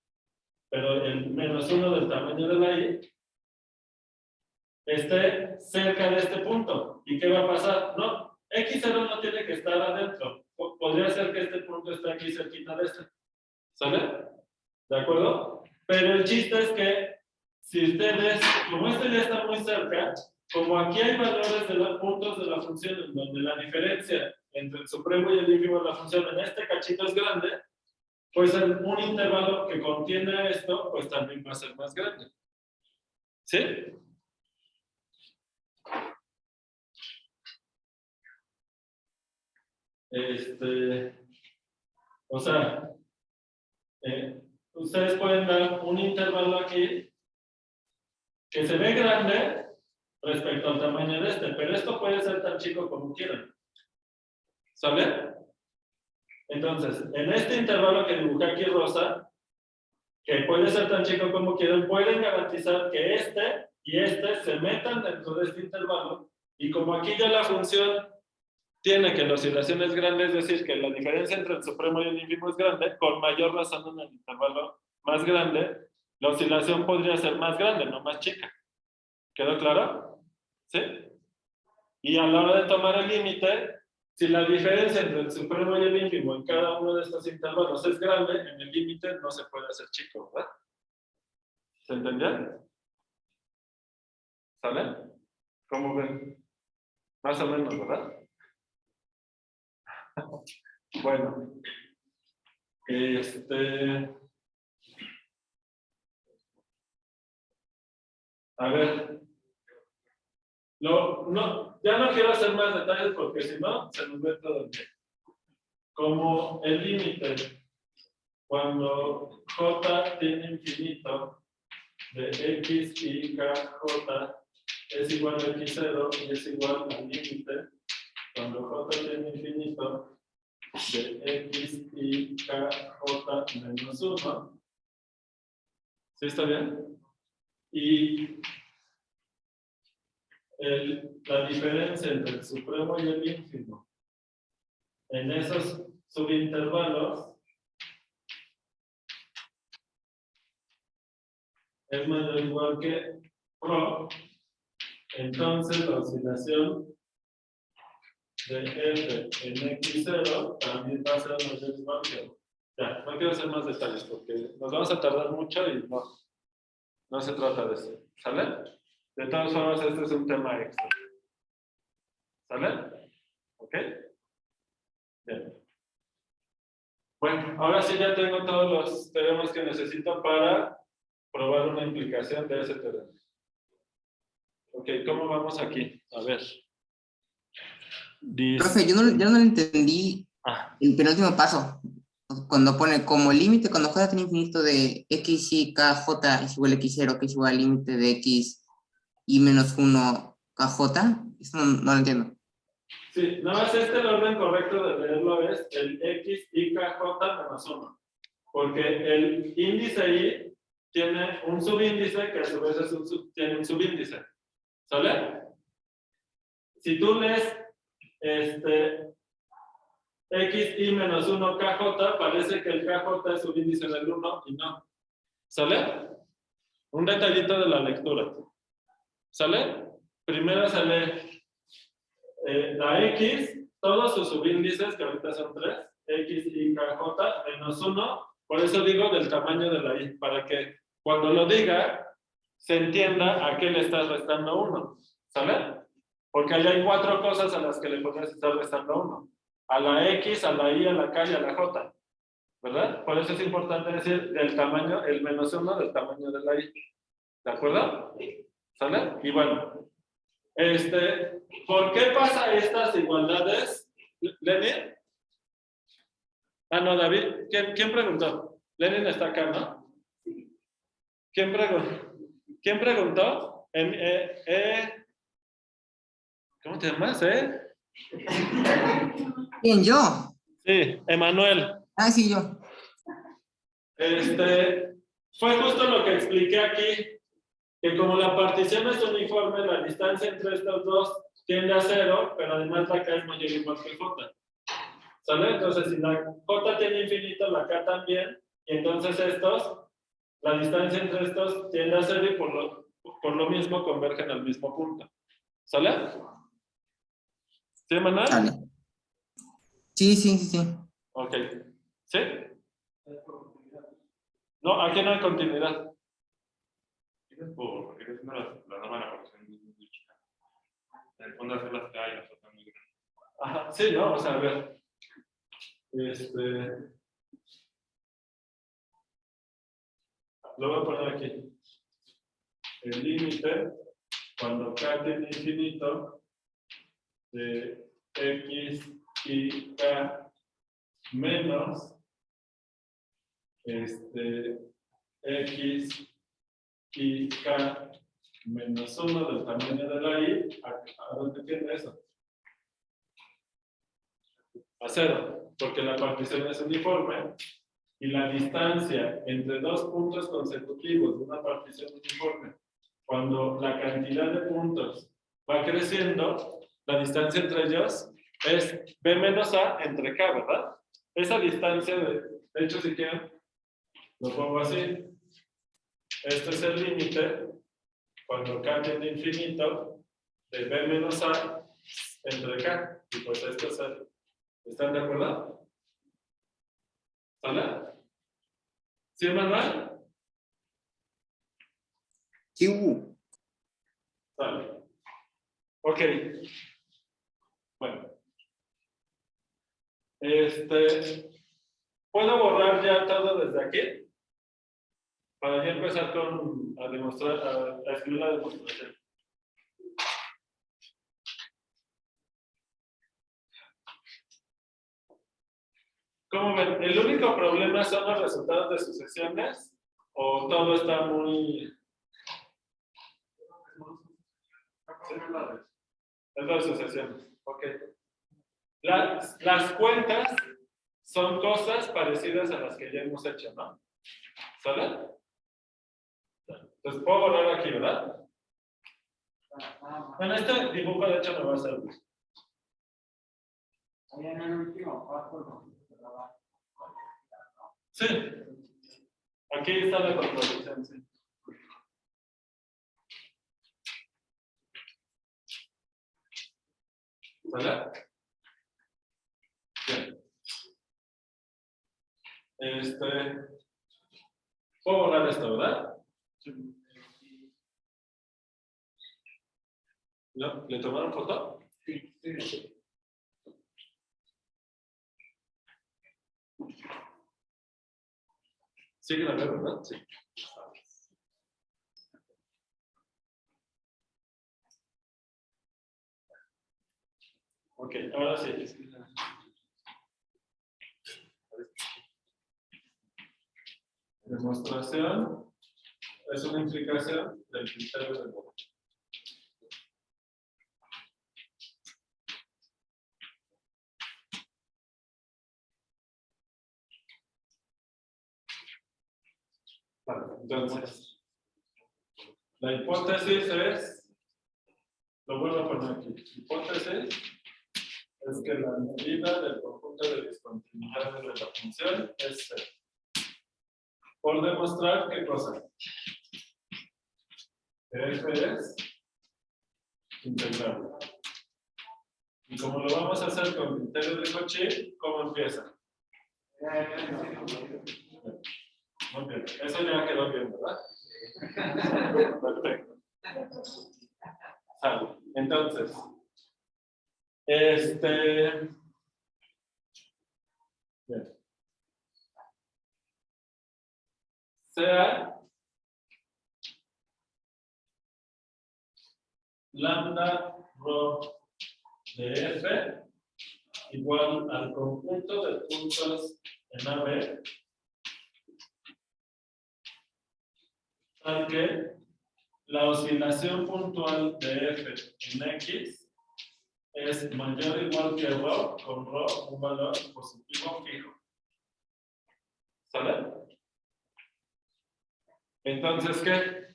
Speaker 1: pero el menos 1 del tamaño de la Y, esté cerca de este punto. ¿Y qué va a pasar? No, X0 no tiene que estar adentro. Podría ser que este punto esté aquí cerquita de este. ¿Sale? ¿De acuerdo? Pero el chiste es que si ustedes, como este ya está muy cerca, como aquí hay valores de los puntos de la función en donde la diferencia entre el supremo y el ínfimo de la función en este cachito es grande, pues un intervalo que contiene esto, pues también va a ser más grande. ¿Sí? O sea, ustedes pueden dar un intervalo aquí que se ve grande respecto al tamaño de este, pero esto puede ser tan chico como quieran. ¿Sale? Entonces, en este intervalo que dibujé aquí rosa, que puede ser tan chico como quieran, pueden garantizar que este y este se metan dentro de este intervalo, y como aquí ya la función tiene que la oscilación es grande, es decir, que la diferencia entre el supremo y el ínfimo es grande, con mayor razón en el intervalo más grande, la oscilación podría ser más grande, no más chica. ¿Quedó claro? ¿Sí? Y a la hora de tomar el límite, si la diferencia entre el supremo y el ínfimo en cada uno de estos intervalos es grande, en el límite no se puede hacer chico, ¿verdad? ¿Se entendió? ¿Sale? ¿Cómo ven? Más o menos, ¿verdad? Bueno. A ver. No, ya no quiero hacer más detalles porque si no, se nos ve todo el día. Como el límite, cuando j tiene infinito de x y k j es igual a x0 y es igual al límite, cuando j tiene infinito de x y k j menos 1. ¿Sí está bien? Y la diferencia entre el supremo y el ínfimo en esos subintervalos es mayor o igual que ρ, entonces la oscilación de f en x0 también va a ser mayor o igual que ρ. Ya, no quiero hacer más detalles porque nos vamos a tardar mucho y no se trata de eso. ¿Sale? De todas formas, este es un tema extra. ¿Sale? ¿Ok? Bien. Bueno, ahora sí ya tengo todos los teoremas que necesito para probar una implicación de ese teorema. Ok, ¿cómo vamos aquí? A ver.
Speaker 6: Profe, yo no le entendí
Speaker 1: Ah,
Speaker 6: el penúltimo paso. Cuando pone como límite, cuando j tiene infinito de x y kj es igual a x0, que es igual al límite de x y menos 1 kj, eso no lo entiendo.
Speaker 1: sí, nada más el orden correcto de leerlo es el x y kj menos 1. Porque el índice ahí tiene un subíndice que a su vez tiene un subíndice. ¿Sale? Si tú lees x y menos 1 kj, parece que el kj es subíndice del 1 y no. ¿Sale? Un detallito de la lectura. ¿Sale? Primero sale la x, todos sus subíndices, que ahorita son 3, x y kj menos 1, por eso digo del tamaño de la y, para que cuando lo diga, se entienda a qué le estás restando 1. ¿Sale? Porque ahí hay 4 cosas a las que le podrías estar restando 1. A la x, a la y, a la k y a la j. ¿Verdad? Por eso es importante decir del tamaño, el menos 1 del tamaño de la y. ¿De acuerdo? ¿Sale? Y bueno, ¿por qué pasa estas igualdades, Lenin? Ah, no, David. ¿Quién preguntó? Lenin está acá, ¿no? ¿Quién preguntó? ¿Cómo te llamas,
Speaker 6: ¿Quién, yo?
Speaker 1: Sí, Emanuel.
Speaker 6: Ah, sí, yo.
Speaker 1: Fue justo lo que expliqué aquí, que como la partición es uniforme, la distancia entre estos dos tiende a 0, pero además la k es mayor o igual que j. ¿Sale? Entonces, si la j tiene infinito, la k también, y entonces la distancia entre estos tiende a 0 y por lo mismo convergen al mismo punto. ¿Sale? ¿Sí, Manuel?
Speaker 6: Sale. Sí.
Speaker 1: Ok. ¿Sí? No, aquí no hay continuidad.
Speaker 3: Porque es la norma de la proporción muy chica. En el fondo hacer las K y las otras muy grandes.
Speaker 1: Ajá, sí, ¿no? O sea, a ver. Lo voy a poner aquí. El límite, cuando k tiene infinito, de x y k menos x y k menos 1 del tamaño de la y, ¿a dónde tiene eso? A 0, porque la partición es uniforme y la distancia entre dos puntos consecutivos de una partición uniforme, cuando la cantidad de puntos va creciendo, la distancia entre ellos es b menos a entre k, ¿verdad? Esa distancia, de hecho, si quieren, lo pongo así. Este es el límite, cuando k tiende infinito, de b menos a entre k. Y pues esto es el. ¿Están de acuerdo? ¿Sale? ¿Sí, Manuel?
Speaker 6: Sí.
Speaker 1: Sale. Ok. Bueno. ¿Puedo borrar ya todo desde aquí? Para ya empezar a demostrar, a escribir la demostración. ¿Cómo ven? ¿El único problema son los resultados de sucesiones? ¿O todo está muy... Es las sucesiones. Ok. Las cuentas son cosas parecidas a las que ya hemos hecho, ¿no? ¿Sale? Entonces puedo borrar aquí, ¿verdad? Bueno, este dibujo de hecho me va a servir. Sí. Aquí está la contradicción, sí. ¿Sale? Bien. Puedo borrar esto, ¿verdad? ¿No? ¿Le tomaron foto?
Speaker 2: Sí, sí.
Speaker 1: Sí, grabé, ¿verdad? Sí. Ok, ahora sí. Demostración es una implicación del criterio del modelo. Vale, entonces, la hipótesis es, lo vuelvo a poner aquí, hipótesis es que la medida del conjunto de discontinuidades de la función es 0. Por demostrar qué cosa. F es integrable. Y como lo vamos a hacer con criterio de Cauchy, ¿cómo empieza? Muy bien, eso ya quedó bien, ¿verdad? Perfecto. Sale. Entonces, bien. Sea lambda rho de F igual al conjunto de puntos en AB, tal que la oscilación puntual de F en X es mayor o igual que ρ, con ρ un valor positivo fijo. ¿Sale? Entonces, ¿qué?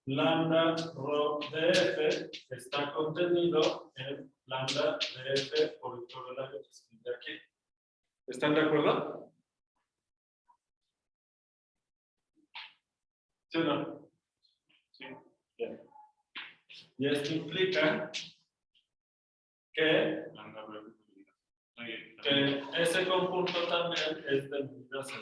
Speaker 1: Lambda rho de F está contenido en lambda de F por el corolario que escribe aquí. ¿Están de acuerdo? ¿Sí o no? Sí. Bien. Y esto implica que ese conjunto también es de medida 0.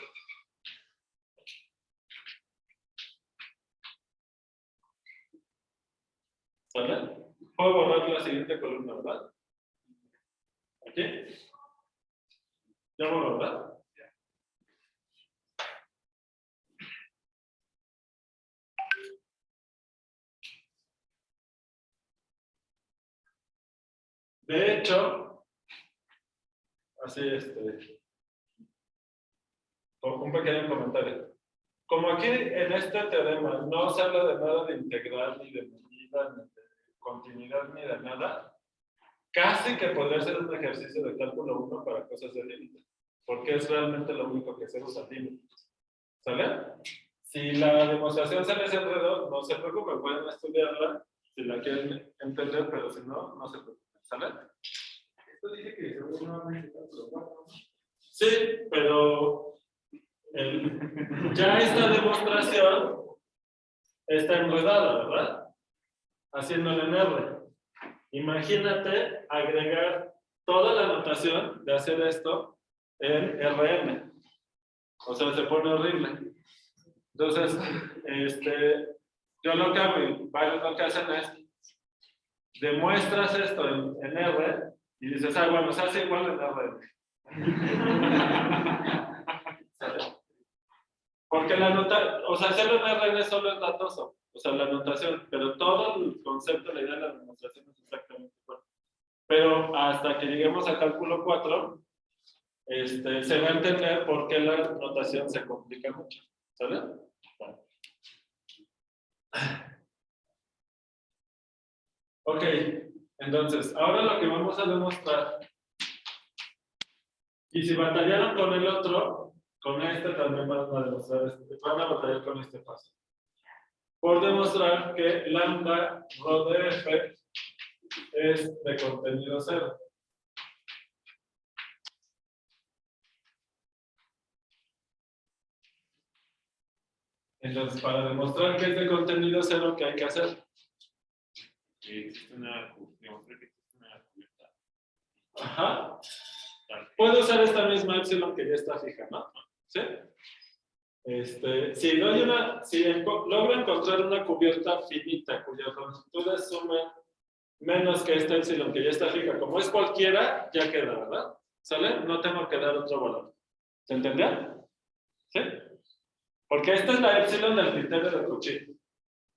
Speaker 1: ¿Sale? Puedo borrar la siguiente columna, ¿verdad? ¿Aquí? ¿Ya borro, verdad? De hecho, así un pequeño comentario. Como aquí en este teorema no se habla de nada de integral, ni de medida, ni de continuidad, ni de nada, casi que podría ser un ejercicio de cálculo 1 para cosas de límite, porque es realmente lo único que se usa límite. ¿Sale? Si la demostración se les enredó, no se preocupen, pueden estudiarla si la quieren entender, pero si no, no se preocupen. ¿Sale?
Speaker 2: Esto dice que según nuevamente cálculo 4.
Speaker 1: Sí, pero ya esta demostración está enredada, ¿verdad? Haciéndolo en R. Imagínate agregar toda la notación de hacer esto en Rn. O sea, se pone horrible. Entonces, yo lo que hago y varios lo que hacen es demuestras esto en R y dices, bueno, se hace igual en Rn. Porque la nota, o sea, hacerlo en Rn solo es latoso, o sea, la notación, pero todo el concepto, la idea de la demostración es exactamente igual. Pero hasta que lleguemos a cálculo 4, se va a entender por qué la notación se complica mucho. ¿Sale? Bueno. Ok, entonces, ahora lo que vamos a demostrar, y si batallaron con el otro, con este también van a demostrar, van a batallar con este paso. Por demostrar que lambda rho de f es de contenido cero. Entonces, para demostrar que es de contenido cero, ¿qué hay que hacer?
Speaker 3: Existe una, demostrar que existe una cubierta.
Speaker 1: Ajá. Puedo usar esta misma epsilon que ya está fija, ¿no? ¿Sí? Si logro encontrar una cubierta finita cuyas longitudes sumen menos que esta epsilon que ya está fija, como es cualquiera, ya queda, ¿verdad? ¿Sale? No tengo que dar otro valor. ¿Se entendió? ¿Sí? Porque esta es la epsilon del criterio de Cauchy.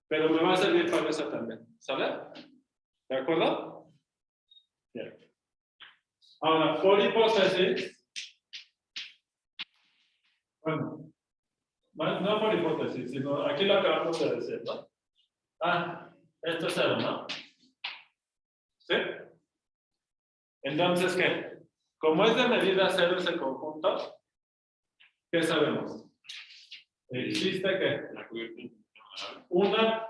Speaker 1: Pero me va a servir para eso también. ¿Sale? ¿De acuerdo? Bien. Ahora, por hipótesis, bueno, no por hipótesis, sino aquí lo acabamos de decir, ¿no? Ah, esto es cero, ¿no? ¿Sí? Entonces, ¿qué? Como es de medida cero ese conjunto, ¿qué sabemos? Existe que
Speaker 3: La cubierta
Speaker 1: una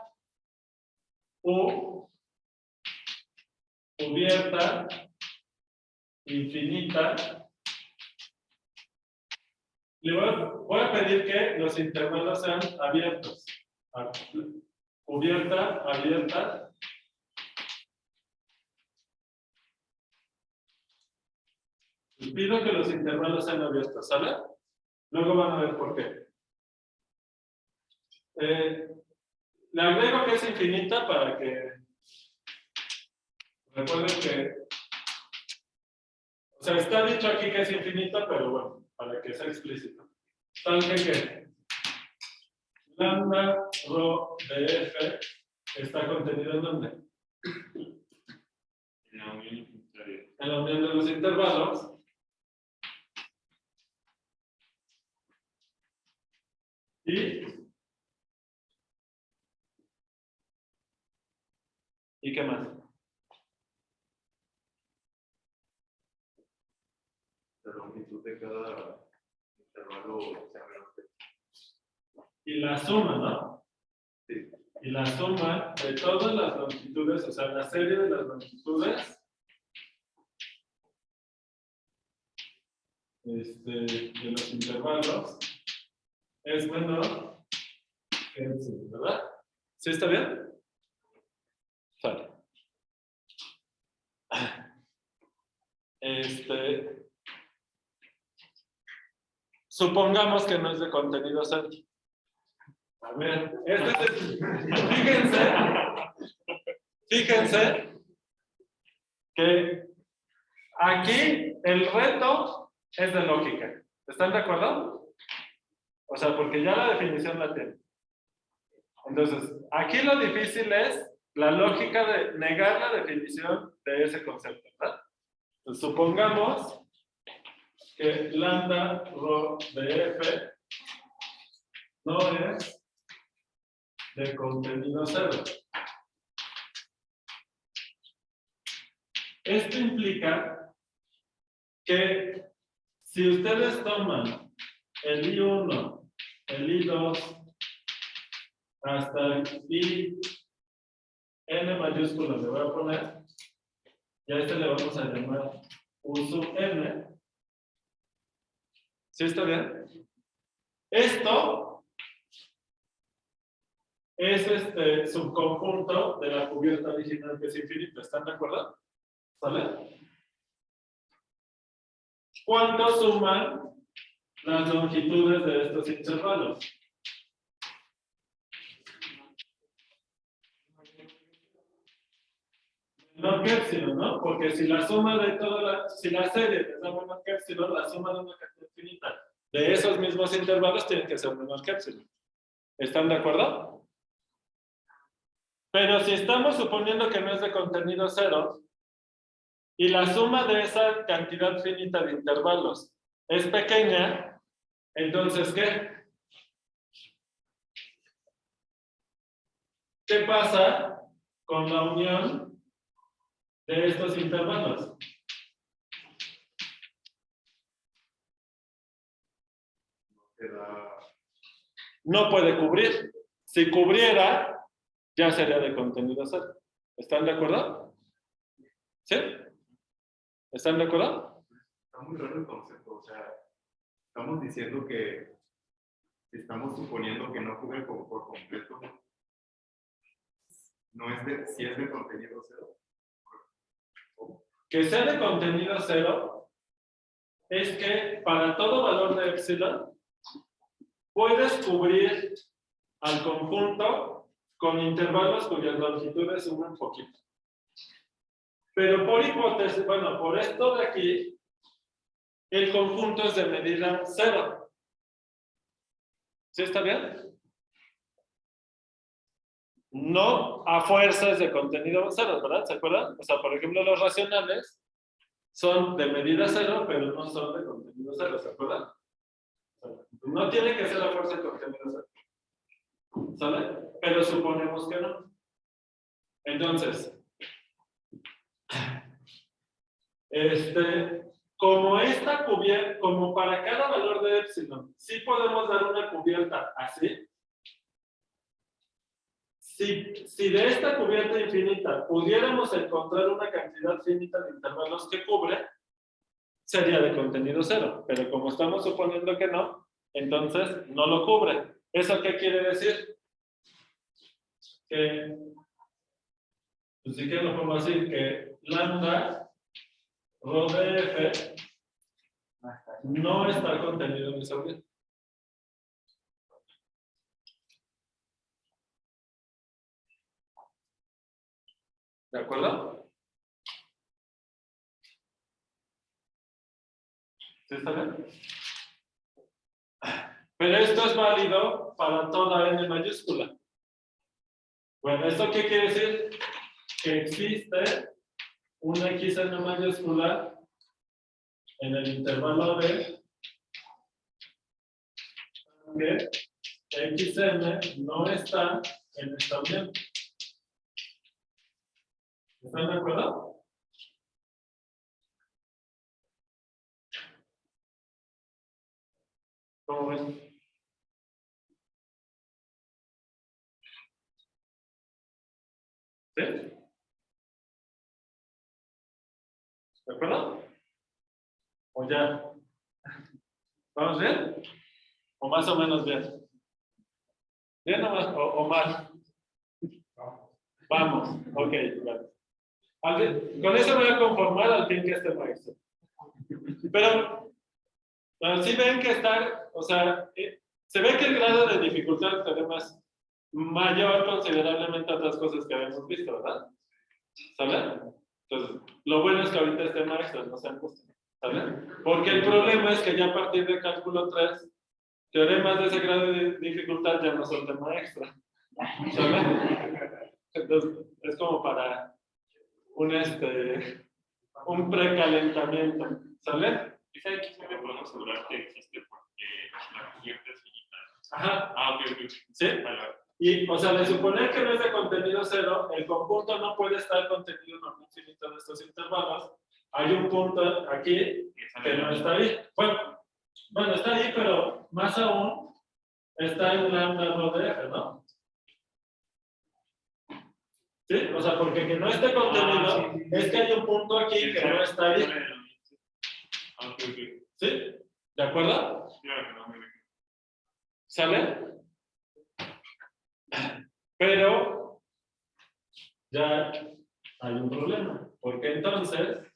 Speaker 1: U cubierta infinita. Le voy a pedir que los intervalos sean abiertos. Cubierta, abierta. Les pido que los intervalos sean abiertos, ¿sale? Luego van a ver por qué. Le agrego que es infinita para que recuerden que, o sea, está dicho aquí que es infinita, pero bueno, para que sea explícito. Tal que lambda rho de f está contenido en ¿dónde?
Speaker 3: en la unión infinitaria.
Speaker 1: En la unión de los intervalos. ¿Y qué más?
Speaker 5: La longitud de cada intervalo sea menos que.
Speaker 1: Y la suma, ¿no?
Speaker 5: Sí.
Speaker 1: Y la suma de todas las longitudes, o sea, la serie de las longitudes de los intervalos es menor que el 5, ¿verdad? ¿Sí está bien? Sale. Supongamos que no es de contenido cero. A ver, fíjense que aquí el reto es de lógica. ¿Están de acuerdo? O sea, porque ya la definición la tienen. Entonces, aquí lo difícil es la lógica de negar la definición de ese concepto, ¿verdad? Entonces, supongamos que lambda rho de f no es de contenido cero. Esto implica que si ustedes toman el I1, el I2, hasta el I n mayúscula le voy a poner, y a este le vamos a llamar U sub n. ¿Sí está bien? Esto es subconjunto de la cubierta original que es infinita. ¿Están de acuerdo? ¿Sale? ¿Cuánto suman las longitudes de estos intervalos? Menor que epsilon, ¿no? Porque si la suma de si la serie es menor que epsilon, la suma de una cantidad infinita de esos mismos intervalos tiene que ser menor que epsilon. ¿Están de acuerdo? Pero si estamos suponiendo que no es de contenido cero, y la suma de esa cantidad finita de intervalos es pequeña, entonces, ¿qué? ¿Qué pasa con la unión de estos intervalos? No puede cubrir. Si cubriera, ya sería de contenido cero. ¿Están de acuerdo? ¿Sí? ¿Están de acuerdo?
Speaker 5: Está muy raro el concepto, o sea, estamos diciendo que estamos suponiendo que no cubre por completo. No es de, si es de contenido cero.
Speaker 1: Que sea de contenido cero es que para todo valor de epsilon puedes cubrir al conjunto con intervalos cuyas longitudes suman poquito. Pero por hipótesis, bueno, por esto de aquí, el conjunto es de medida cero. ¿Sí está bien? No a fuerzas de contenido cero, ¿verdad? ¿Se acuerdan? O sea, por ejemplo, los racionales son de medida cero, pero no son de contenido cero, ¿se acuerdan? No tiene que ser a fuerza de contenido cero. ¿Sale? Pero suponemos que no. Entonces, como esta cubierta, como para cada valor de epsilon, sí podemos dar una cubierta así. Si de esta cubierta infinita pudiéramos encontrar una cantidad finita de intervalos que cubre, sería de contenido cero. Pero como estamos suponiendo que no, entonces no lo cubre. ¿Eso qué quiere decir? Que, pues sí que lo pongo así, que lambda rho de f no está contenido en esa unidad. ¿De acuerdo? ¿Sí está bien? Pero esto es válido para toda n mayúscula. Bueno, ¿esto qué quiere decir? Que existe una xn mayúscula en el intervalo de que xn no está en esta unión. ¿Están de acuerdo? ¿Cómo ven? ¿Sí? ¿De acuerdo? ¿O ya? ¿Vamos bien? ¿O más o menos bien? ¿Bien o más? ¿O mal? Vamos, ok, claro. Con eso me voy a conformar al fin que esté maestro. Pero sí ven que está, o sea, se ve que el grado de dificultad del teorema es mayor considerablemente a otras cosas que habíamos visto, ¿verdad? ¿Saben? Entonces, lo bueno es que ahorita esté maestro, no se angustien, ¿saben? Porque el problema es que ya a partir de cálculo 3, teoremas de ese grado de dificultad ya no son tema extra, ¿saben? Entonces, es como para un precalentamiento, ¿sale?
Speaker 3: Esa XM podemos asegurar que existe porque la cubierta es finita.
Speaker 1: Ajá.
Speaker 3: Ah, ok.
Speaker 1: ¿Sí?
Speaker 3: Vale.
Speaker 1: Y, o sea, de suponer que no es de contenido cero, el conjunto no puede estar contenido en un infinito de estos intervalos. Hay un punto aquí que no está ahí. Bueno, está ahí, pero más aún está en lambda rho de f, ¿no? ¿Sí? O sea, porque que no esté contenido es que hay un punto aquí que no está ahí.
Speaker 3: Ok.
Speaker 1: ¿Sí? ¿De acuerdo? ¿Sale? Pero ya hay un problema, porque entonces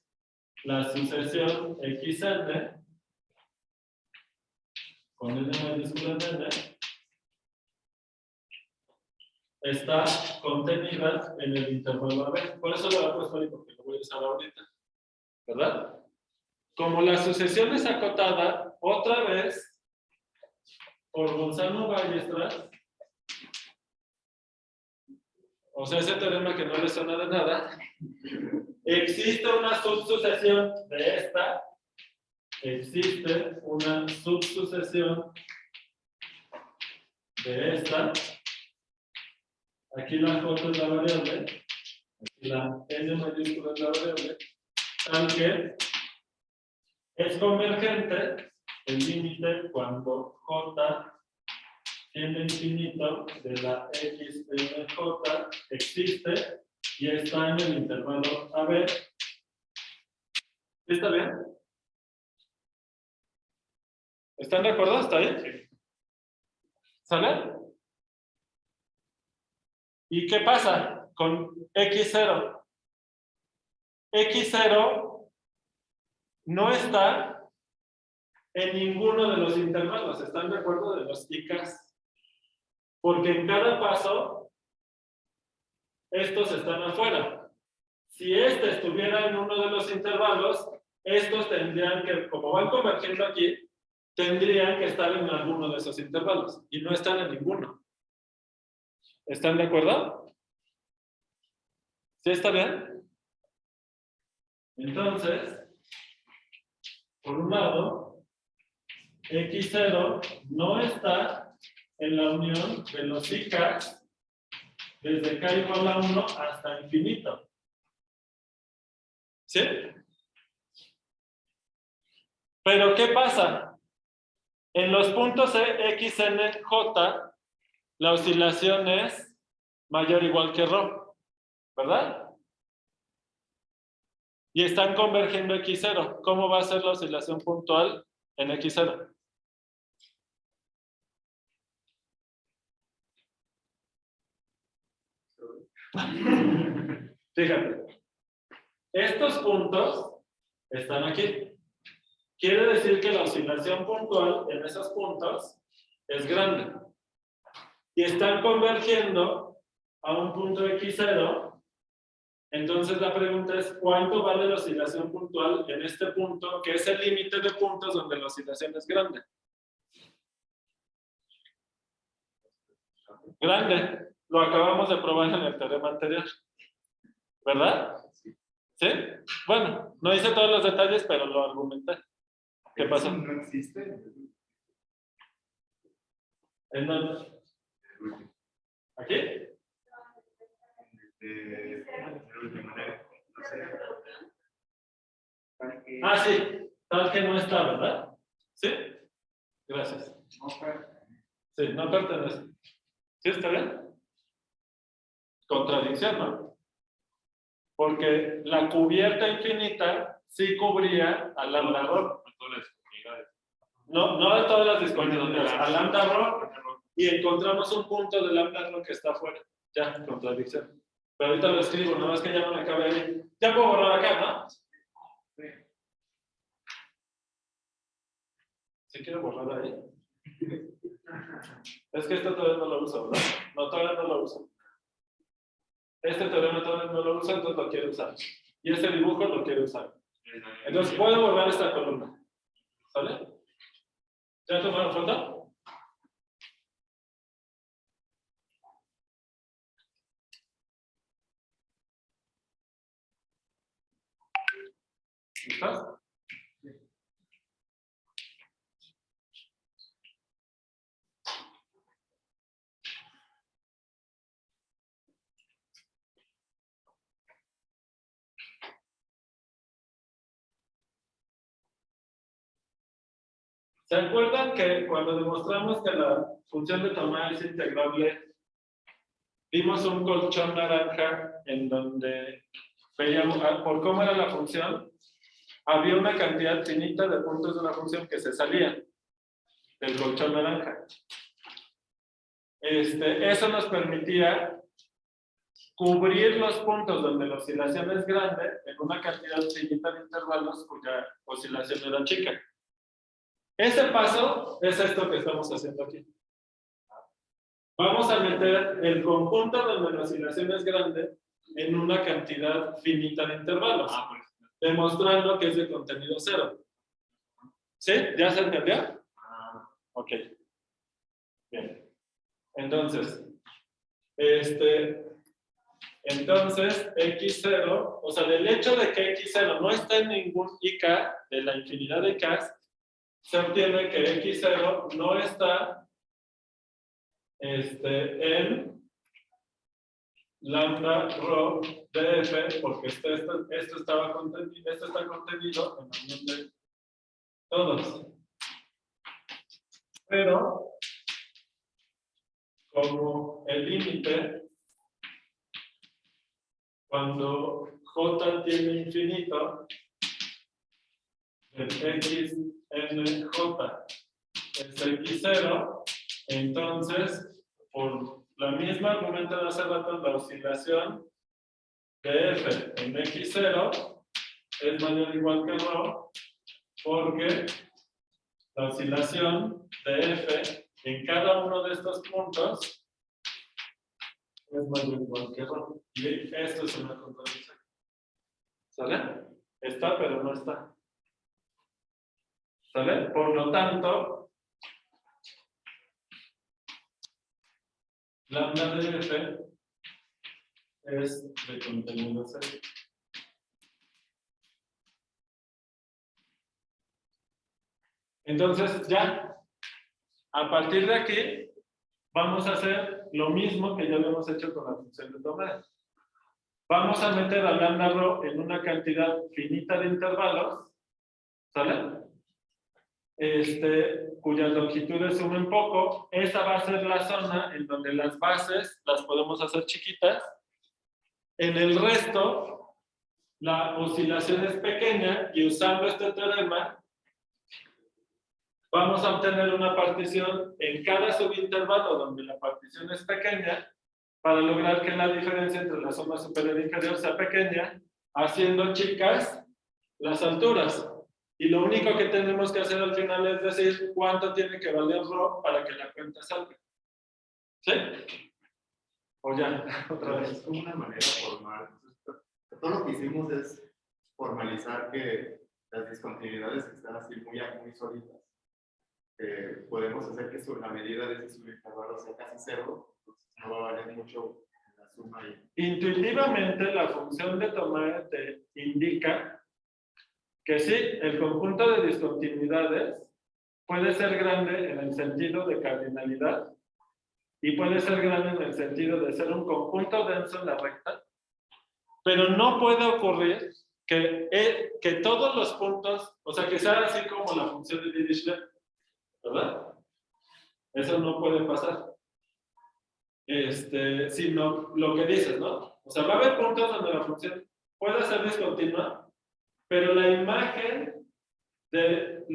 Speaker 1: la sucesión xn con n mayúscula de n está contenida en el intervalo AB. Por eso lo he puesto ahí, porque lo voy a usar ahorita, ¿verdad? Como la sucesión es acotada, otra vez, por Gonzalo Ballestras, O sea, ese teorema que no le suena de nada. Existe una subsucesión de esta. Existe una subsucesión de esta. Aquí la J es la variable. Aquí la N mayúscula es la variable. Tal que es convergente el límite cuando J tiende a infinito de la XMJ existe y está en el intervalo AB. ¿Sí está bien? ¿Están de acuerdo? ¿Está bien? ¿Sale? ¿Y qué pasa con X0? X0 no está en ninguno de los intervalos. ¿Están de acuerdo? De los ICAs. Porque en cada paso, estos están afuera. Si este estuviera en uno de los intervalos, estos tendrían que, como van convergiendo aquí, tendrían que estar en alguno de esos intervalos. Y no están en ninguno. ¿Están de acuerdo? ¿Sí está bien? Entonces, por un lado, X0 no está en la unión de los ICAs desde K igual a 1 hasta infinito. ¿Sí? Pero ¿qué pasa? En los puntos X, N, J, la oscilación es mayor o igual que ρ, ¿verdad? Y están convergiendo X0. ¿Cómo va a ser la oscilación puntual en X0? Fíjate, estos puntos están aquí. Quiere decir que la oscilación puntual en esos puntos es grande. Y están convergiendo a un punto X0. Entonces la pregunta es, ¿cuánto vale la oscilación puntual en este punto, que es el límite de puntos donde la oscilación es grande? Grande. Lo acabamos de probar en el teorema anterior. ¿Verdad? ¿Sí? Bueno, no hice todos los detalles, pero lo argumenté. ¿Qué pasó?
Speaker 5: ¿No existe?
Speaker 1: ¿En dónde? ¿Aquí? Ah, sí. Tal que no está, ¿verdad? ¿Sí? Gracias. Sí, no pertenece. ¿Sí está bien? Contradicción, ¿no? Porque la cubierta infinita sí cubría a lambda rho. No de todas las discontinuidades, a lambda rho, y encontramos un punto de lambda rho que está afuera. Ya, contradicción. Pero ahorita lo escribo, nada más que ya no me cabe ahí. Ya puedo borrar acá, ¿no? Sí. ¿Sí quiero borrar ahí? Es que esto todavía no lo uso, ¿verdad? No, todavía no lo uso. Este teorema todavía no lo uso, entonces lo quiero usar. Y este dibujo lo quiero usar. Entonces puedo borrar esta columna. ¿Sale? ¿Ya tomaron foto? ¿Estás? ¿Se acuerdan que cuando demostramos que la función de Tomás es integrable, vimos un colchón naranja en donde veíamos, por cómo era la función, había una cantidad finita de puntos de una función que se salía del colchón naranja. Eso nos permitía cubrir los puntos donde la oscilación es grande en una cantidad finita de intervalos cuya oscilación era chica. Ese paso es esto que estamos haciendo aquí. Vamos a meter el conjunto donde la oscilación es grande en una cantidad finita de intervalos, demostrando que es de contenido cero. ¿Sí? ¿Ya se entendió? Ok. Bien. Entonces, Entonces, x0, o sea, del hecho de que x0 no está en ningún ik de la infinidad de iks, se obtiene que x0 no está en lambda rho de f, porque esto está contenido en la unión de todos. Pero, como el límite, cuando j tiene infinito, el x n j es x0, entonces, por la misma argumento de hace rato, la oscilación de f en x0 es mayor o igual que rho, porque la oscilación de f en cada uno de estos puntos es mayor o igual que rho. Y esto es una contradicción. ¿Sale? Está, pero no está. ¿Sale? Por lo tanto, lambda de f es de contenido cero. Entonces, ya, a partir de aquí, vamos a hacer lo mismo que ya lo hemos hecho con la función de Tomé. Vamos a meter a lambda rho en una cantidad finita de intervalos, ¿sale? Cuyas longitudes sumen poco. Esa va a ser la zona en donde las bases las podemos hacer chiquitas. En el resto, la oscilación es pequeña y usando este teorema, vamos a obtener una partición en cada subintervalo donde la partición es pequeña para lograr que la diferencia entre la suma superior e inferior sea pequeña, haciendo chicas las alturas. Y lo único que tenemos que hacer al final es decir cuánto tiene que valer rho para que la cuenta salga. ¿Sí? O ya, otra vez.
Speaker 5: Es como una manera formal. Todo lo que hicimos es formalizar que las discontinuidades están así muy sólidas. Podemos hacer que la medida de ese subintervalo sea casi cero, entonces no va a valer mucho la suma.
Speaker 1: Intuitivamente, la función de Tomé te indica que sí, el conjunto de discontinuidades puede ser grande en el sentido de cardinalidad y puede ser grande en el sentido de ser un conjunto denso en la recta, pero no puede ocurrir que todos los puntos, o sea, que sea así como la función de Dirichlet, ¿verdad? Eso no puede pasar. Sino lo que dices, ¿no? O sea, va a haber puntos donde la función puede ser discontinua, pero la imagen de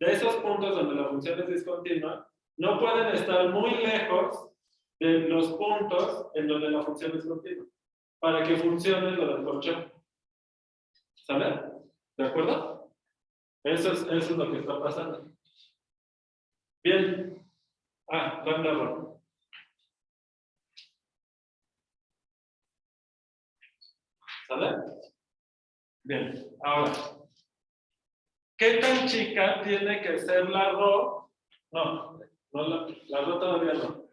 Speaker 1: esos puntos donde la función es discontinua no pueden estar muy lejos de los puntos en donde la función es continua para que funcione lo del colchón. ¿Sale? ¿De acuerdo? Eso es lo que está pasando. Bien. Lambda rho. ¿Sale? Bien. Ahora, ¿qué tan chica tiene que ser la rho? No la rho todavía no.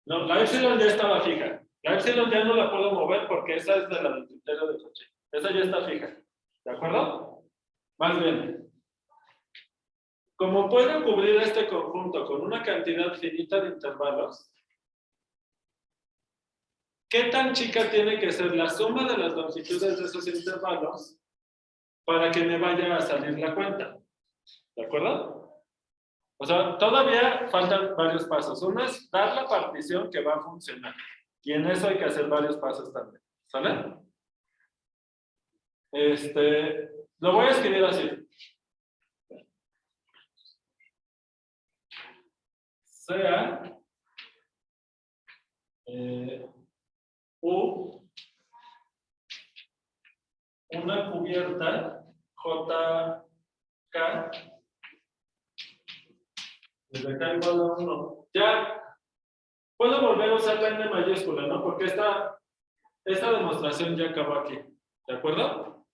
Speaker 1: No, la epsilon ya estaba fija. La epsilon ya no la puedo mover porque esa es de la del criterio de Cauchy. Esa ya está fija. ¿De acuerdo? Más bien. Como puedo cubrir este conjunto con una cantidad finita de intervalos, ¿qué tan chica tiene que ser la suma de las longitudes de esos intervalos para que me vaya a salir la cuenta? ¿De acuerdo? O sea, todavía faltan varios pasos. Uno es dar la partición que va a funcionar. Y en eso hay que hacer varios pasos también. ¿Sale? Lo voy a escribir así. Sea U una cubierta JK desde acá igual a 1. Ya puedo volver a usar la N mayúscula, ¿no? Porque esta demostración ya acabó aquí. ¿De acuerdo?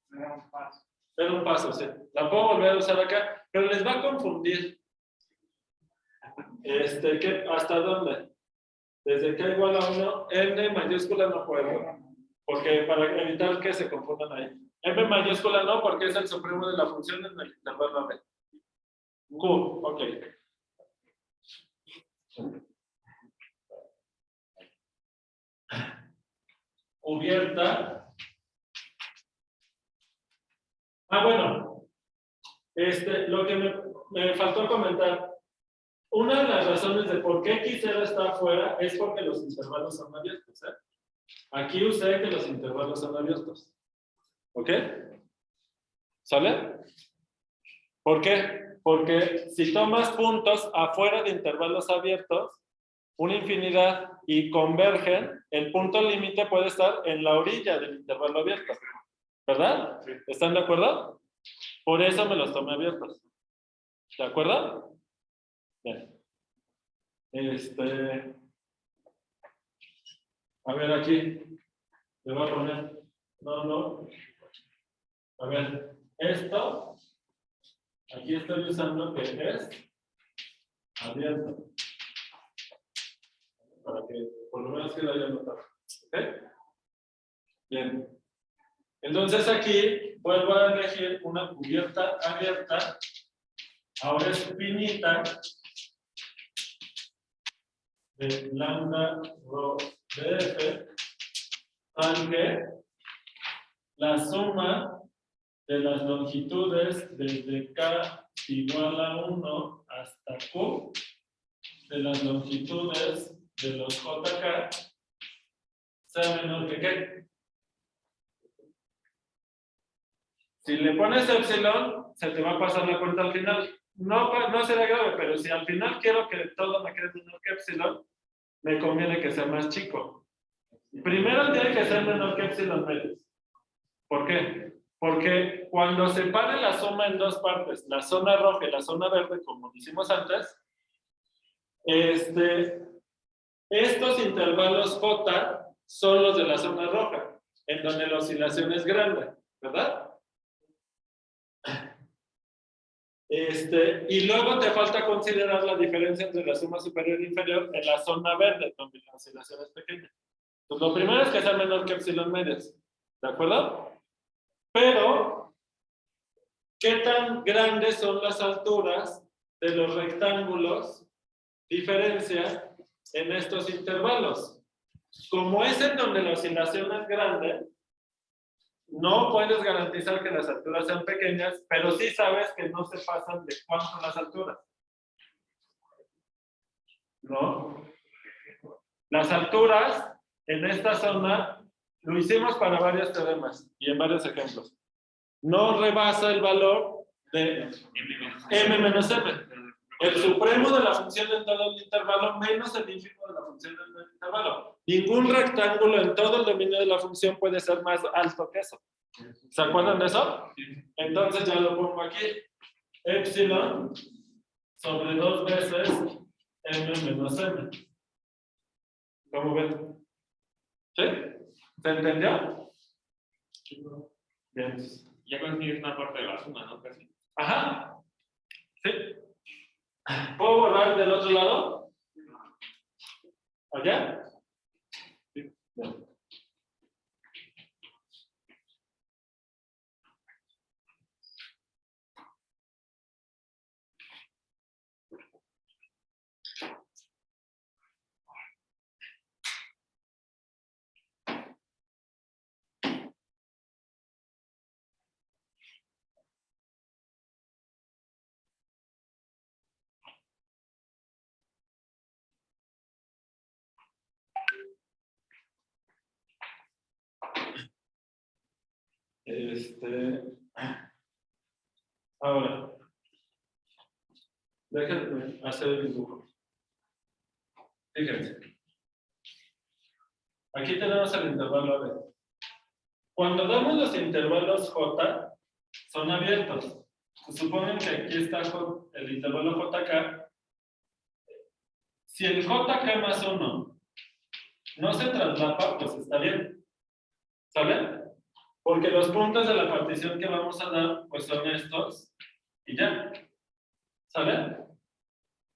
Speaker 1: Era un paso, sí. La puedo volver a usar acá, pero les va a confundir. ¿Hasta dónde? Desde k igual a 1, n mayúscula no puedo. Porque para evitar que se confundan ahí. M mayúscula no, porque es el supremo de la función en el intervalo B. Q, ok. Cubierta. Bueno. Lo que me faltó comentar. Una de las razones de por qué X0 está afuera es porque los intervalos son abiertos. Aquí usé que los intervalos son abiertos. ¿Ok? ¿Sale? ¿Por qué? Porque si tomas puntos afuera de intervalos abiertos, una infinidad, y convergen, el punto límite puede estar en la orilla del intervalo abierto. ¿Verdad?
Speaker 3: Sí.
Speaker 1: ¿Están de acuerdo? Por eso me los tomé abiertos. ¿De acuerdo? Bien. A ver aquí. Le voy a poner. No. A ver. Esto. Aquí estoy usando que es abierto. Para que por lo menos quede ya notado. ¿Ok? Bien. Entonces aquí vuelvo a elegir una cubierta abierta. Ahora es finita. De lambda rho de f, aunque la suma de las longitudes desde k igual a 1 hasta q de las longitudes de los jk sea menor que qué. Si le pones epsilon, se te va a pasar la cuenta al final. No será grave, pero si al final quiero que todo me quede menor que epsilon, me conviene que sea más chico. Primero tiene que ser menor que epsilon medios. ¿Por qué? Porque cuando separe la suma en dos partes, la zona roja y la zona verde, como hicimos antes, estos intervalos J son los de la zona roja, en donde la oscilación es grande, ¿verdad? Y luego te falta considerar la diferencia entre la suma superior e inferior en la zona verde, donde la oscilación es pequeña. Entonces, lo primero es que sea menor que epsilon medios, ¿de acuerdo? Pero, ¿qué tan grandes son las alturas de los rectángulos? Diferencia en estos intervalos. Como es en donde la oscilación es grande, no puedes garantizar que las alturas sean pequeñas, pero sí sabes que no se pasan de cuánto son las alturas. ¿No? Las alturas en esta zona lo hicimos para varios teoremas y en varios ejemplos. No rebasa el valor de m menos m. El supremo de la función en todo el intervalo menos el ínfimo de la función en el intervalo. Ningún rectángulo en todo el dominio de la función puede ser más alto que eso. ¿Se acuerdan de eso? Entonces ya lo pongo aquí. Epsilon sobre 2 veces m menos m. ¿Cómo ven? ¿Sí? ¿Se entendió? Bien.
Speaker 3: Ya consigues una parte de la suma, ¿no? Casi.
Speaker 1: Ajá. Sí. ¿Puedo borrar del otro lado? ¿Allá? Sí. Bien. Ahora, déjenme hacer el dibujo. Fíjense. Aquí tenemos el intervalo AB. Cuando damos los intervalos J, son abiertos. Suponen que aquí está el intervalo JK. Si el JK más 1 no se traslapa, pues está bien. ¿Sale? Porque los puntos de la partición que vamos a dar, pues son estos y ya. ¿Sale?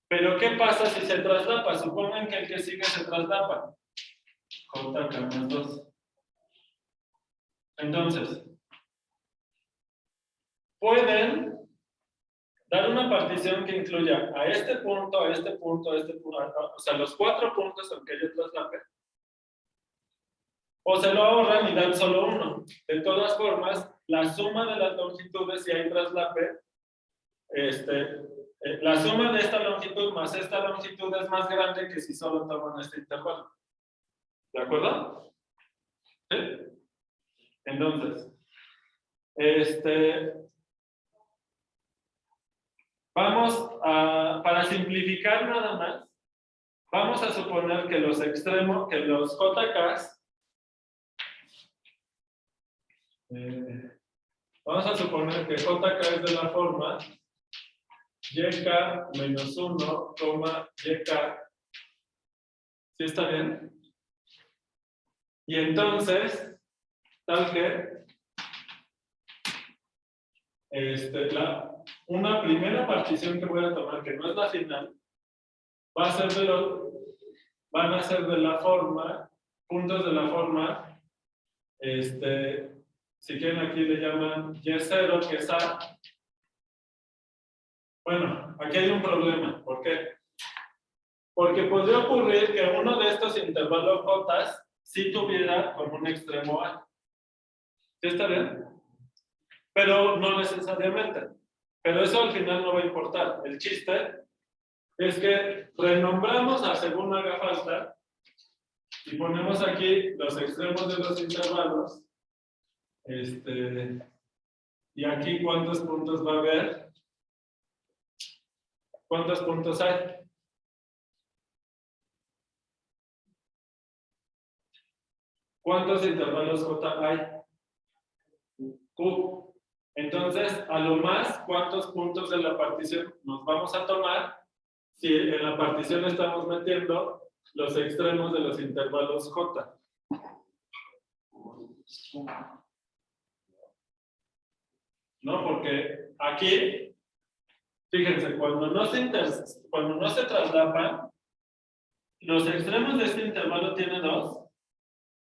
Speaker 1: Pero ¿qué pasa si se traslapa? Supongan que el que sigue se traslapa. JK más 2. Entonces, pueden dar una partición que incluya a este punto, a este punto, a este punto, o sea, los 4 puntos aunque yo traslape. O se lo ahorran y dan solo uno. De todas formas, la suma de las longitudes, si hay traslape, la suma de esta longitud más esta longitud es más grande que si solo toman este intervalo. ¿De acuerdo? ¿Sí? Entonces, para simplificar nada más, vamos a suponer que los extremos, que los JKs, vamos a suponer que JK es de la forma YK menos 1, YK. ¿Sí está bien? Y entonces, tal que una primera partición que voy a tomar, que no es la final, van a ser de la forma, puntos de la forma, si quieren aquí le llaman Y0, que es A. Bueno, aquí hay un problema. ¿Por qué? Porque podría ocurrir que uno de estos intervalos J sí tuviera como un extremo A. ¿Sí está bien? Pero no necesariamente. Pero eso al final no va a importar. El chiste es que renombramos a según haga falta y ponemos aquí los extremos de los intervalos. Y aquí cuántos puntos va a haber. ¿Cuántos puntos hay? ¿Cuántos intervalos J hay? Q. Entonces, a lo más, ¿cuántos puntos de la partición nos vamos a tomar si en la partición estamos metiendo los extremos de los intervalos J? ¿No? Porque aquí, fíjense, cuando no se traslapan, los extremos de este intervalo tienen 2,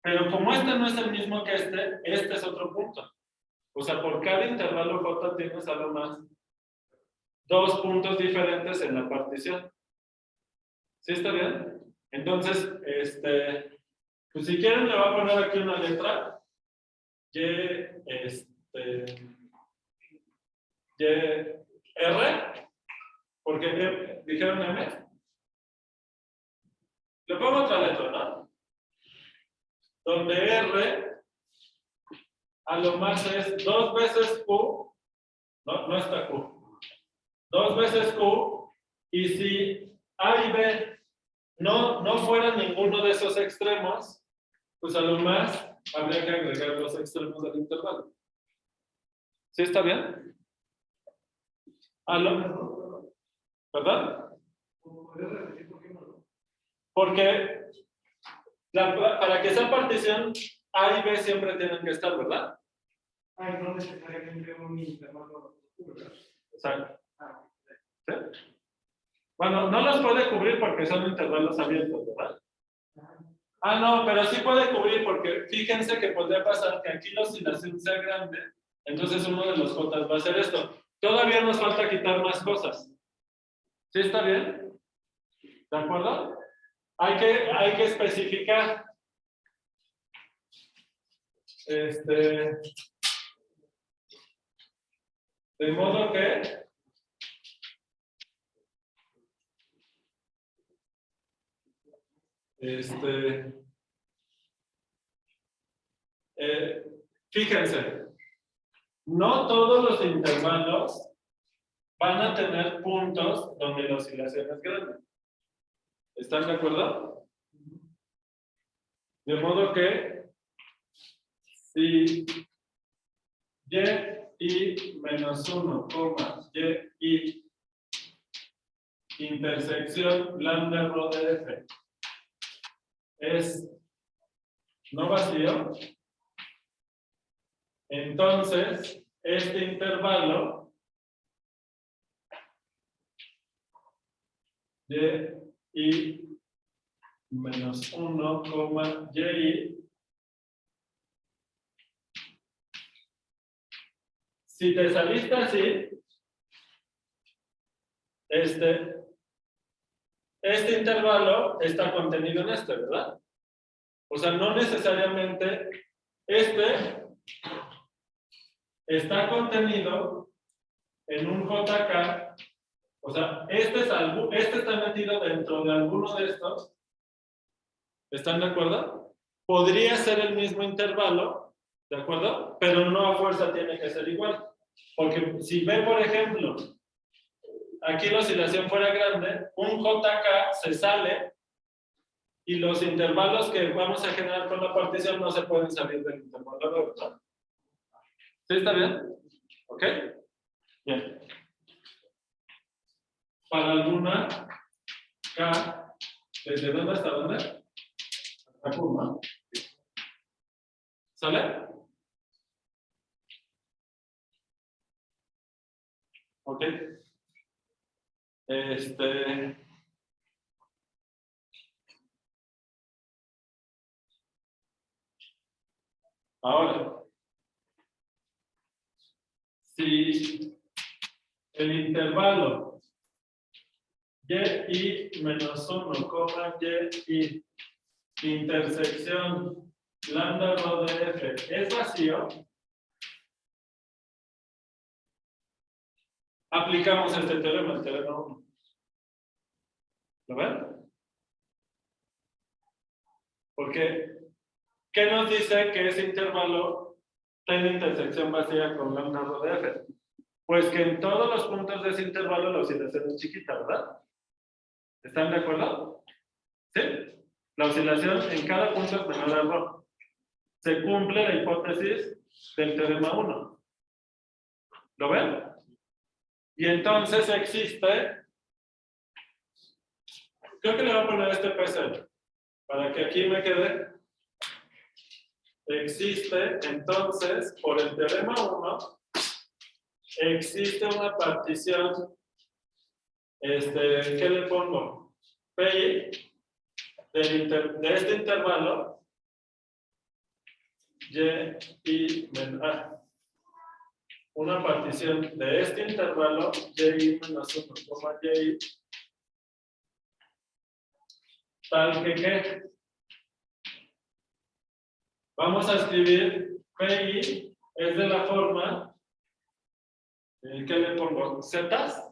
Speaker 1: pero como este no es el mismo que este es otro punto. O sea, por cada intervalo J tienes a lo más 2 puntos diferentes en la partición. ¿Sí está bien? Entonces, pues si quieren le voy a poner aquí una letra. Y, R, porque dijeron M. Le pongo otra letra, ¿no? Donde R a lo más es 2 veces Q, no está Q, 2 veces Q, y si A y B no fueran ninguno de esos extremos, pues a lo más habría que agregar los extremos del intervalo. ¿Sí está bien? ¿Verdad? Porque para que sea partición, A y B siempre tienen que estar, ¿verdad?
Speaker 2: No necesariamente un intervalo.
Speaker 1: Exacto. ¿Sí? Bueno, no los puede cubrir porque son intervalos abiertos, ¿verdad? No, pero sí puede cubrir porque fíjense que podría pasar que aquí la oscilación sea grande, entonces uno de los J va a ser esto. Todavía nos falta quitar más cosas. ¿Sí está bien? ¿De acuerdo? Hay que especificar. De modo que fíjense, no todos los intervalos van a tener puntos donde la oscilación es grande. ¿Están de acuerdo? De modo que si y menos 1, y intersección lambda rho de F es no vacío, entonces este intervalo y menos 1, y. Si te saliste así, este intervalo está contenido en este, ¿verdad? O sea, no necesariamente este está contenido en un JK, o sea, este está metido dentro de alguno de estos. ¿Están de acuerdo? Podría ser el mismo intervalo, ¿de acuerdo? Pero no a fuerza tiene que ser igual. Porque si ve, por ejemplo, aquí la oscilación fuera grande, un JK se sale y los intervalos que vamos a generar con la partición no se pueden salir del intervalo, ¿verdad? ¿Sí está bien? ¿Ok? Bien. Para alguna K, ¿desde dónde hasta dónde? Hasta Q, ¿no? ¿Sale? Ok. Ahora, si el intervalo y menos 1, y intersección lambda rho de f es vacío, aplicamos este teorema, el teorema 1. ¿Lo ven? Porque, ¿qué nos dice que ese intervalo tiene intersección vacía con lambda rho de f? Pues que en todos los puntos de ese intervalo la oscilación es chiquita, ¿verdad? ¿Están de acuerdo? ¿Sí? La oscilación en cada punto es menor a rho. Se cumple la hipótesis del teorema 1. ¿Lo ven? Y entonces existe, creo que le voy a poner este P0, para que aquí me quede. Existe, entonces, por el teorema 1, existe una partición, ¿qué le pongo? Pi de este intervalo, y una partición de este intervalo, y menos 1, y, tal que ¿qué? Vamos a escribir Pi es de la forma, ¿qué le pongo? ¿Zetas?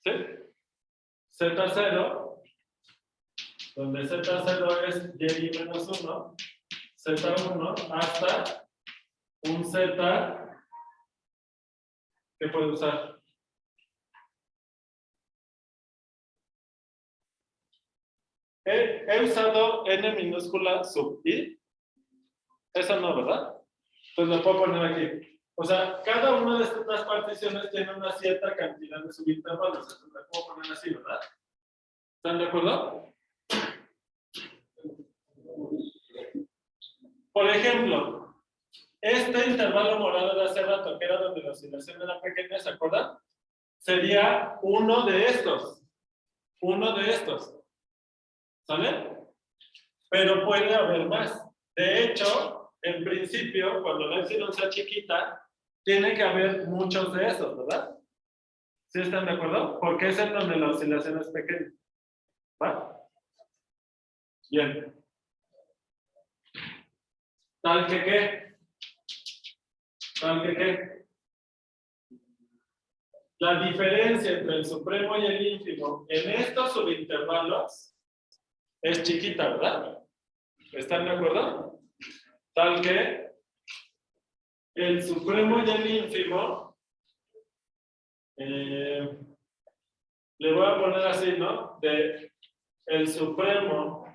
Speaker 1: ¿Sí? Z0, donde Z0 es y menos 1, Z1 hasta un Z que puede usar. He usado n minúscula sub i. Eso no, ¿verdad? Entonces lo puedo poner aquí. O sea, cada una de estas particiones tiene una cierta cantidad de subintervalos. Entonces lo puedo poner así, ¿verdad? ¿Están de acuerdo? Por ejemplo, este intervalo morado de hace rato, que era donde la oscilación era pequeña, ¿se acuerdan? Sería uno de estos. Uno de estos. ¿Sale? Pero puede haber más. De hecho, en principio, cuando la epsilon sea chiquita, tiene que haber muchos de esos, ¿verdad? ¿Sí están de acuerdo? Porque es en donde la oscilación es pequeña. ¿Va? Bien. Tal que qué. Tal que qué. La diferencia entre el supremo y el ínfimo en estos subintervalos es chiquita, ¿verdad? ¿Están de acuerdo? Tal que el supremo y el ínfimo, le voy a poner así, ¿no? De el supremo,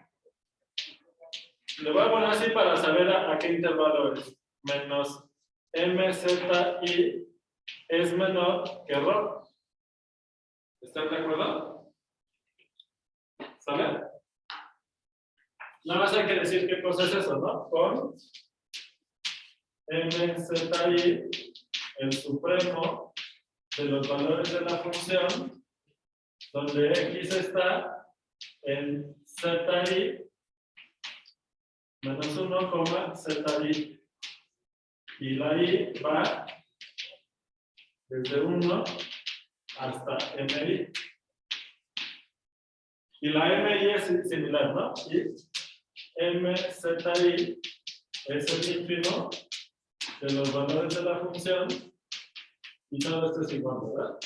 Speaker 1: le voy a poner así para saber a qué intervalo es. Menos MZI es menor que ρ. ¿Están de acuerdo? ¿Sale? Nada más hay que decir qué cosa es eso, ¿no? Con MZI, el supremo de los valores de la función, donde X está en ZI menos 1, ZI. Y la I va desde 1 hasta MI. Y la MI es similar, ¿no? Y MZI es el ínfimo de los valores de la función. Y todo esto es igual, ¿verdad?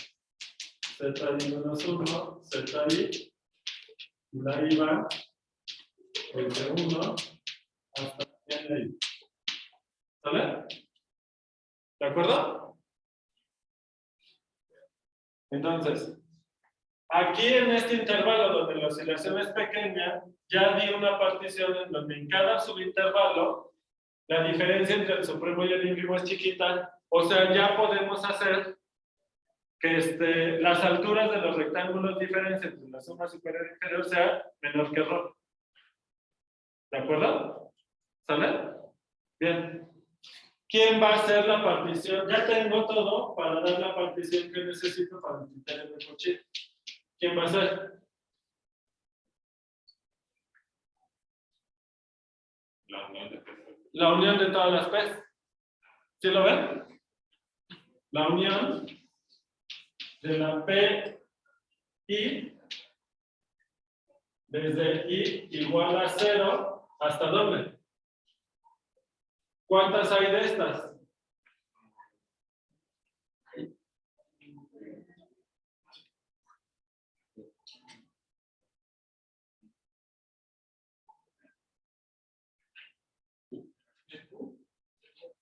Speaker 1: ZI menos 1, ZI. Y la I va desde 1 hasta MI. ¿Sale? ¿De acuerdo? Entonces, aquí en este intervalo donde la oscilación es pequeña, ya di una partición en donde en cada subintervalo la diferencia entre el supremo y el ínfimo es chiquita, o sea, ya podemos hacer que las alturas de los rectángulos diferentes entre la suma superior e inferior sea menor que ρ. ¿De acuerdo? ¿Sale? Bien. ¿Quién va a hacer la partición? Ya tengo todo para dar la partición que necesito para el criterio de Cauchy. ¿Quién va a hacer? La unión de todas las P's. ¿Sí lo ven? La unión de la P I desde I igual a 0 hasta ¿dónde? ¿Cuántas hay de estas?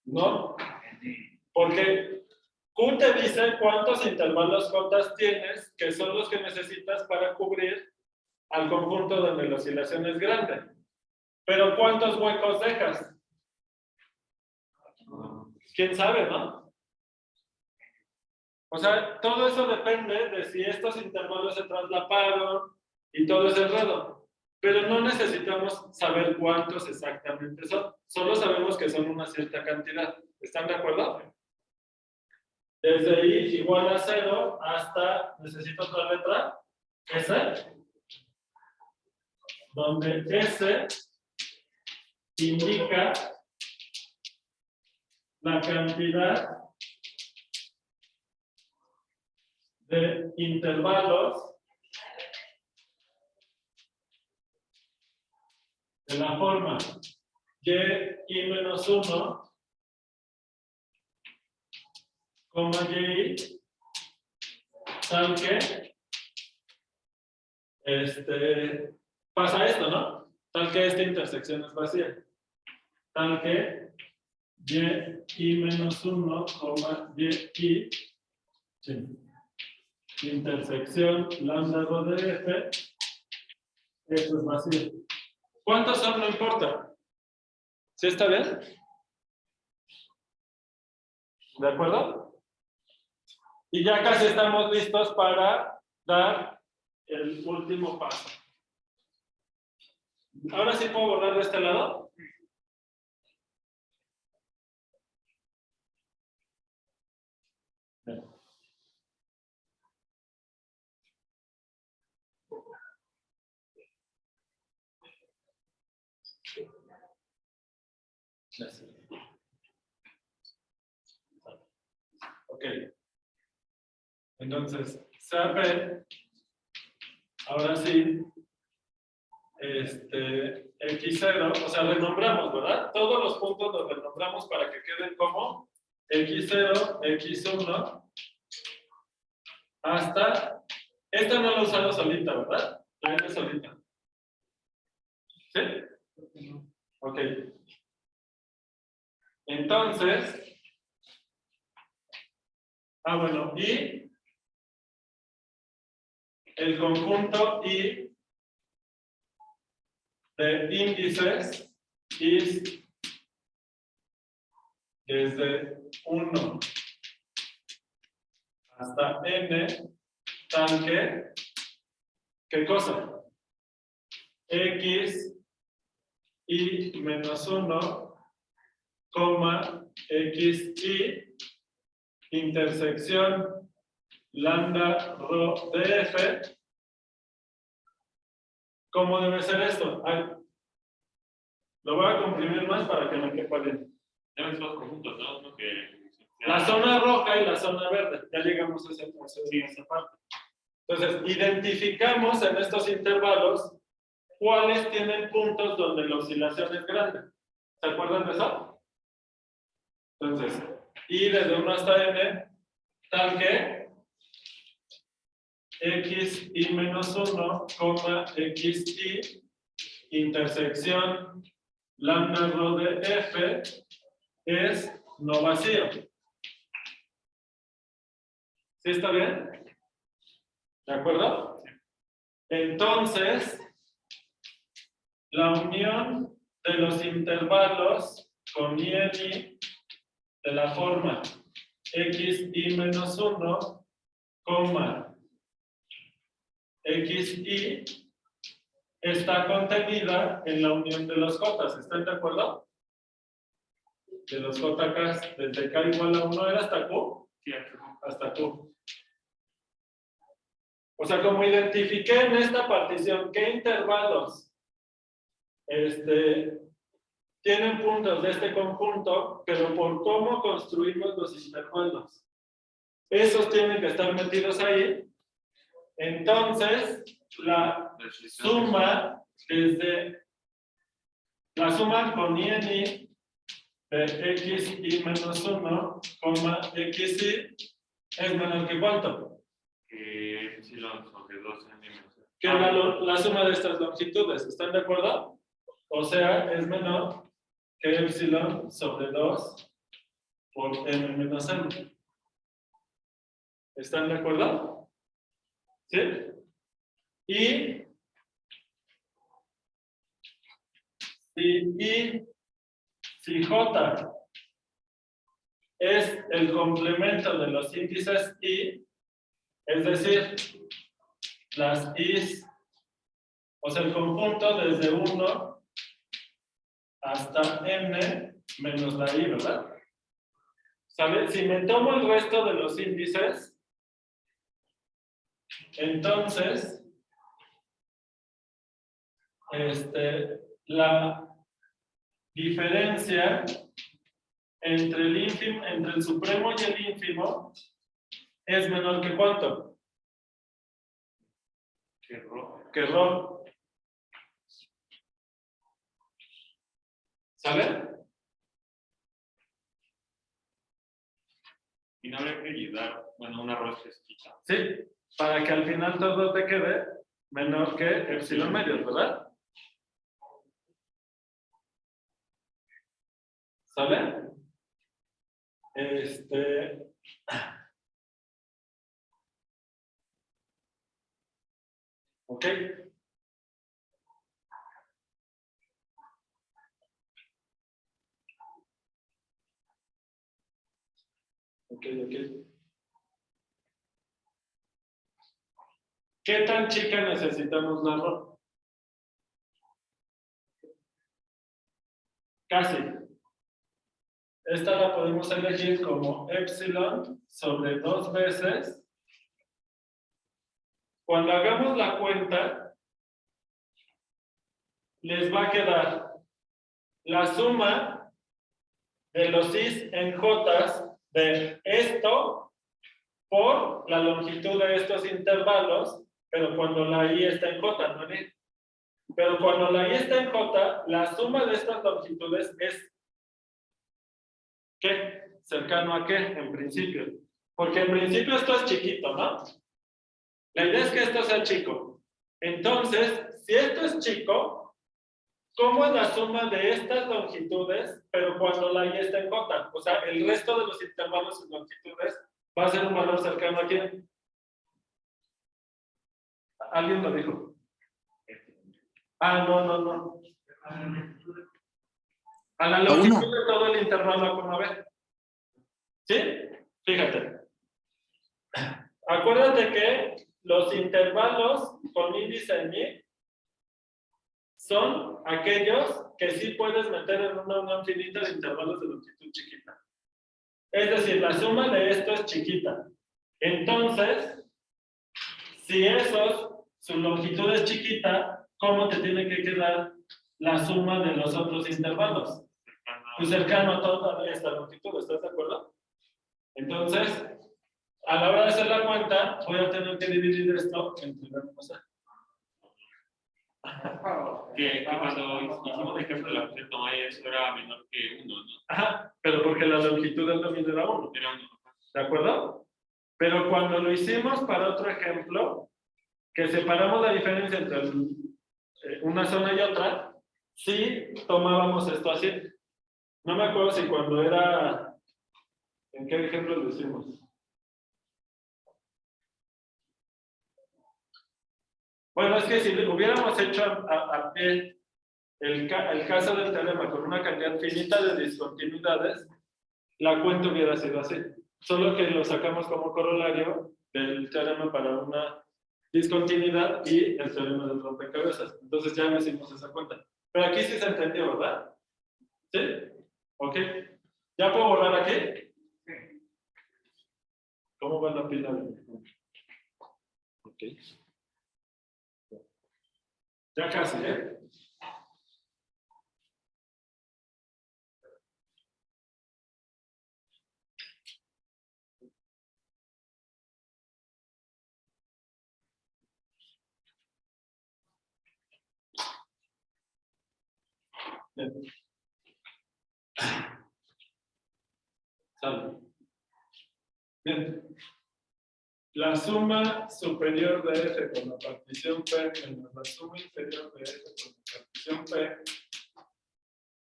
Speaker 1: ¿No? Porque Q te dice cuántos intervalos J tienes, que son los que necesitas para cubrir al conjunto donde la oscilación es grande. Pero ¿cuántos huecos dejas? ¿Quién sabe, no? O sea, todo eso depende de si estos intervalos se traslaparon y todo ese enredo. Pero no necesitamos saber cuántos exactamente son. Solo sabemos que son una cierta cantidad. ¿Están de acuerdo? Desde I igual a 0 hasta, necesito otra letra, S, donde S indica la cantidad de intervalos de la forma y menos 1, y tal que pasa esto, ¿no? Tal que esta intersección es vacía. Tal que y menos 1, y sí. Intersección lambda rho de F, esto es vacío. ¿Cuántos son? No importa. ¿Sí está bien? ¿De acuerdo? Y ya casi estamos listos para dar el último paso. Ahora sí puedo borrar de este lado. Bien. Ok. Entonces, sabe, ahora sí, X0, o sea, renombramos, ¿verdad? Todos los puntos los renombramos para que queden como X0, X1, hasta, esta no la he usado solita, ¿verdad? La N solita. ¿Sí? Ok. Entonces, bueno, y el conjunto I de índices is desde 1 hasta n, tal que, ¿qué cosa? X y menos 1, X y intersección lambda rho de F ¿Cómo debe ser esto? Ay, lo voy a comprimir más para que me quepa bien.
Speaker 3: Deben ser los conjuntos, ¿no? Uno que...
Speaker 1: La zona roja y la zona verde. Ya llegamos a esa parte. Entonces, identificamos en estos intervalos cuáles tienen puntos donde la oscilación es grande. ¿Se acuerdan de eso? Entonces, y desde 1 hasta n, tal que x y menos 1, x y, intersección lambda rho de f es no vacío. ¿Sí está bien? ¿De acuerdo? Entonces, la unión de los intervalos con i en i de la forma x y menos 1, x y está contenida en la unión de los j. ¿Están de acuerdo? De los jk, desde k igual a 1 era hasta q.
Speaker 3: Sí,
Speaker 1: Hasta q. O sea, como identifiqué en esta partición qué intervalos tienen puntos de este conjunto, pero por cómo construimos los intervalos. Esos tienen que estar metidos ahí. Entonces, la suma con i en i de x y menos 1, x y es menor que ¿cuánto?
Speaker 3: Que epsilon sobre 2n menos.
Speaker 1: Que la suma de estas longitudes. ¿Están de acuerdo? O sea, es menor que epsilon sobre 2 por n menos m. ¿Están de acuerdo? ¿Sí? Y si J es el complemento de los índices I, es decir, las I's, o sea, el conjunto desde 1 hasta n menos la I, ¿verdad? ¿Sabes? Si me tomo el resto de los índices, entonces, la diferencia entre el supremo y el ínfimo es menor que ¿cuánto?
Speaker 3: Que rho.
Speaker 1: Que rho. ¿Sale?
Speaker 3: Y no habría que ayudar, bueno, una rho chiquita.
Speaker 1: Sí, para que al final todo te quede menor que epsilon medios, ¿verdad? ¿Sale? Ok. Ok. ¿Qué tan chica necesitamos la rho? Casi. Esta la podemos elegir como epsilon sobre 2 veces. Cuando hagamos la cuenta, les va a quedar la suma de los i's en j's de esto por la longitud de estos intervalos, pero cuando la i está en j, no en i. Pero cuando la i está en j, la suma de estas longitudes es ¿qué? ¿Cercano a qué? En principio. Porque en principio esto es chiquito, ¿no? La idea es que esto sea chico. Entonces, si esto es chico, ¿cómo es la suma de estas longitudes, pero cuando la y está en j? O sea, el resto de los intervalos y longitudes va a ser un valor cercano a quién. ¿Alguien lo dijo? Ah, no. A la longitud de todo el intervalo a coma b. ¿Sí? Fíjate. Acuérdate que los intervalos con índice en y son aquellos que sí puedes meter en una unión finita de intervalos de longitud chiquita. Es decir, la suma de esto es chiquita. Entonces, si su longitud es chiquita, ¿cómo te tiene que quedar la suma de los otros intervalos? Pues cercano a toda esta longitud, ¿estás de acuerdo? Entonces, a la hora de hacer la cuenta, voy a tener que dividir esto entre la cosa.
Speaker 3: Que cuando hicimos el ejemplo de la función toma eso era menor que 1, ¿no?
Speaker 1: Ajá, pero porque la longitud del dominio era 1.
Speaker 3: Era 1.
Speaker 1: ¿De acuerdo? Pero cuando lo hicimos para otro ejemplo, que separamos la diferencia entre una zona y otra, sí tomábamos esto así. No me acuerdo si cuando era... ¿En qué ejemplo lo hicimos? Bueno, es que si hubiéramos hecho a pie el caso del teorema con una cantidad finita de discontinuidades, la cuenta hubiera sido así. Solo que lo sacamos como corolario del teorema para una discontinuidad y el teorema del rompecabezas. Entonces ya no hicimos esa cuenta. Pero aquí sí se entendió, ¿verdad? ¿Sí? Ok. ¿Ya puedo borrar aquí? ¿Cómo va la pila? Ok. Ya casi, ¿eh? Bien. Sale. Bien. La suma superior de f con la partición p menos la suma inferior de f con la partición p.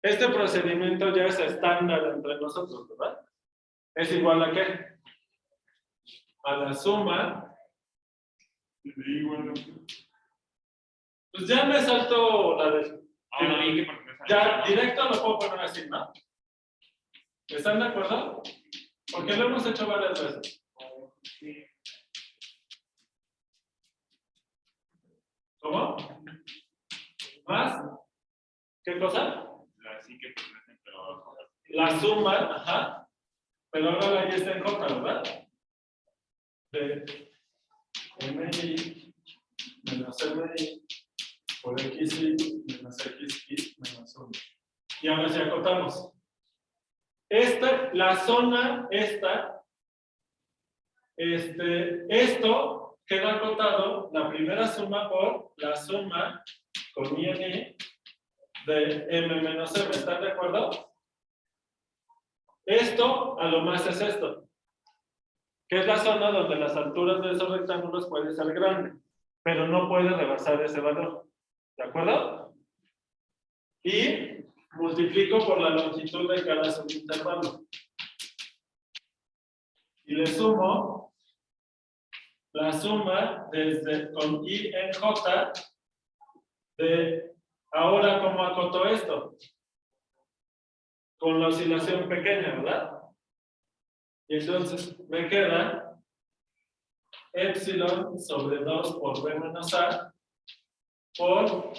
Speaker 1: Este procedimiento ya es estándar entre nosotros, ¿verdad? ¿Es igual a qué? A la suma. Pues ya me salto la de...
Speaker 3: Ahora vi que por qué
Speaker 1: Ya, directo lo puedo poner así, ¿no? ¿Están de acuerdo? Porque lo hemos hecho varias veces. ¿Cómo? ¿Más? ¿Qué cosa?
Speaker 3: Así que pertenecen, pero
Speaker 1: La suma, ajá. Pero ahora la y está en J, ¿verdad? De MI menos MI por XI menos XI menos 1. Y ahora sí acotamos. La zona, esto queda acotado, la primera suma por la suma con INI de M menos M. ¿Están de acuerdo? Esto a lo más es esto, que es la zona donde las alturas de esos rectángulos pueden ser grandes, pero no puede rebasar ese valor. ¿De acuerdo? Y multiplico por la longitud de cada subintervalo. Y le sumo la suma desde con I en J de ahora cómo acoto esto. Con la oscilación pequeña, ¿verdad? Y entonces me queda epsilon sobre 2 por B menos A por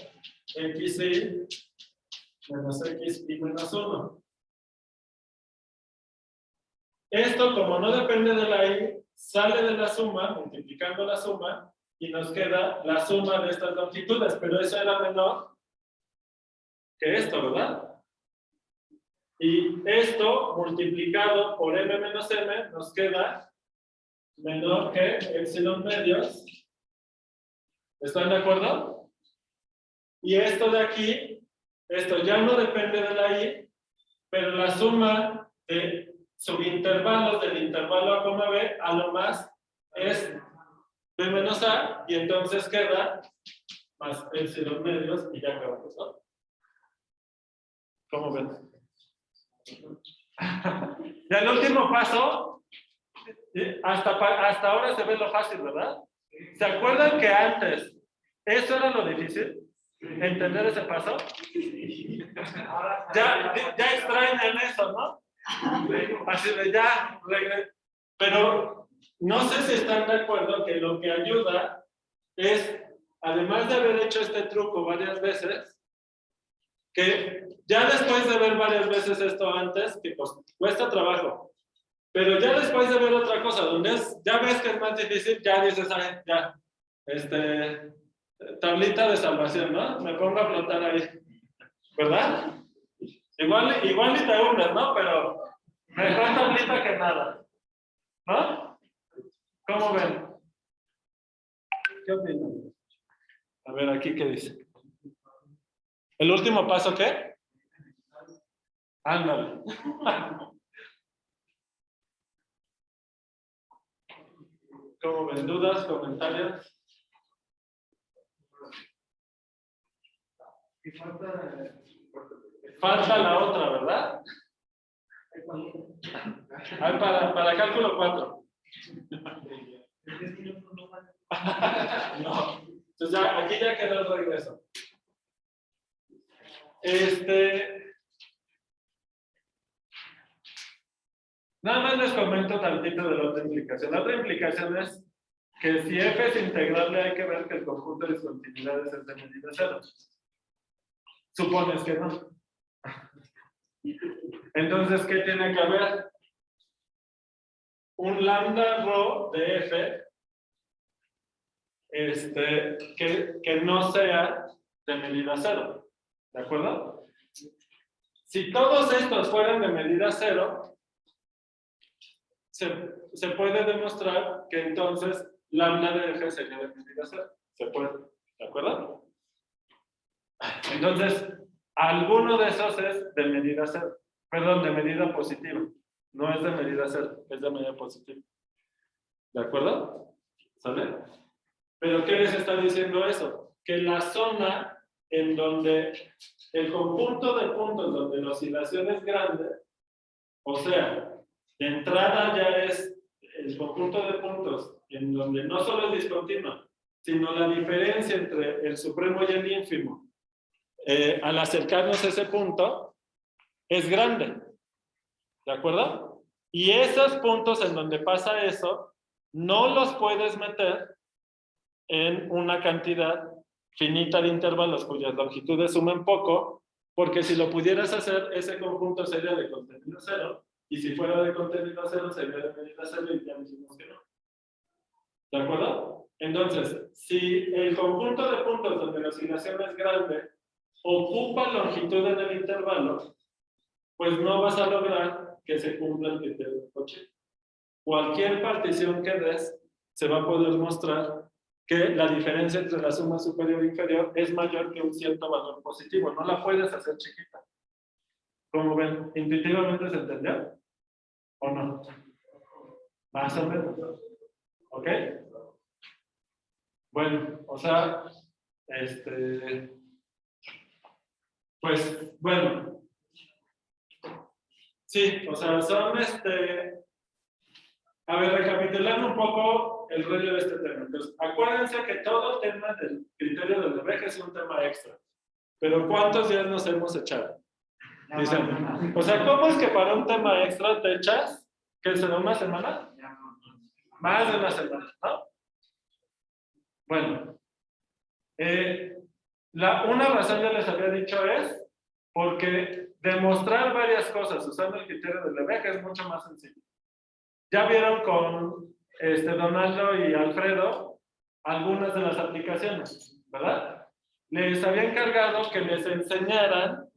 Speaker 1: XI menos XI menos 1. Esto, como no depende de la I, sale de la suma, multiplicando la suma, y nos queda la suma de estas longitudes, pero eso era menor que esto, ¿verdad? Y esto multiplicado por M menos M nos queda menor que epsilon medios. ¿Están de acuerdo? Y esto de aquí, esto ya no depende de la I, pero la suma de subintervalos del intervalo A, B, a lo más es B menos A, y entonces queda más epsilon medios, y ya acabamos, ¿no? ¿Cómo ven? Ya el último paso, hasta ahora se ve lo fácil, ¿verdad? ¿Se acuerdan que antes eso era lo difícil? ¿Entender ese paso? Ya extrañan eso, ¿no? Así de ya, pero no sé si están de acuerdo que lo que ayuda es, además de haber hecho este truco varias veces, que ya después de ver varias veces esto antes, que pues, cuesta trabajo, pero ya después de ver otra cosa, donde ya ves que es más difícil, ya dices, ay, ya, tablita de salvación, ¿no? Me pongo a flotar ahí, ¿verdad? Igual y te hundes, ¿no? Pero mejor tablita que nada, ¿no? ¿Cómo ven? ¿Qué opinan? A ver, aquí qué dice. ¿El último paso qué? Ándale. ¿Cómo ven? ¿Dudas? ¿Comentarios?
Speaker 2: Y falta.
Speaker 1: Falta la otra, ¿verdad? A ver, para cálculo 4. No. Entonces ya, aquí ya quedó el regreso. Nada más les comento tantito de la otra implicación. La otra implicación es que si f es integrable hay que ver que el conjunto de discontinuidades es de medida cero. Supones que no. Entonces, ¿qué tiene que haber? Un lambda rho de f que no sea de medida cero. ¿De acuerdo? Si todos estos fueran de medida cero, se puede demostrar que entonces lambda de f sería de medida cero. Se puede. ¿De acuerdo? Entonces, alguno de esos es de medida cero. Perdón, de medida positiva. No es de medida cero, es de medida positiva. ¿De acuerdo? ¿Sale? ¿Pero qué les está diciendo eso? Que la zona en donde el conjunto de puntos donde la oscilación es grande, o sea, de entrada ya es el conjunto de puntos en donde no solo es discontinua, sino la diferencia entre el supremo y el ínfimo, al acercarnos a ese punto, es grande. ¿De acuerdo? Y esos puntos en donde pasa eso, no los puedes meter en una cantidad finita de intervalos cuyas longitudes sumen poco, porque si lo pudieras hacer, ese conjunto sería de contenido cero, y si fuera de contenido cero, sería de medida cero, y ya dijimos que no. ¿De acuerdo? Entonces, si el conjunto de puntos donde la oscilación es grande ocupa longitud en el intervalo, pues no vas a lograr que se cumpla el criterio de Cauchy. Cualquier partición que des, se va a poder mostrar que la diferencia entre la suma superior e inferior es mayor que un cierto valor positivo. No la puedes hacer chiquita. Como ven, ¿intuitivamente se entendió? ¿O no? Más o menos. ¿Ok? Bueno, o sea, pues, bueno. Sí, o sea, son a ver, recapitulando un poco el rollo de este tema. Entonces, acuérdense que todo tema del criterio del Lebesgue es un tema extra. Pero ¿cuántos días nos hemos echado? Dicen, o sea, ¿cómo es que para un tema extra te echas? ¿Qué será una semana? Más de una semana, ¿no? Bueno, una razón ya les había dicho es porque demostrar varias cosas usando el criterio del Lebesgue es mucho más sencillo. Ya vieron con Donaldo y Alfredo algunas de las aplicaciones, ¿verdad? Les había encargado que les enseñaran,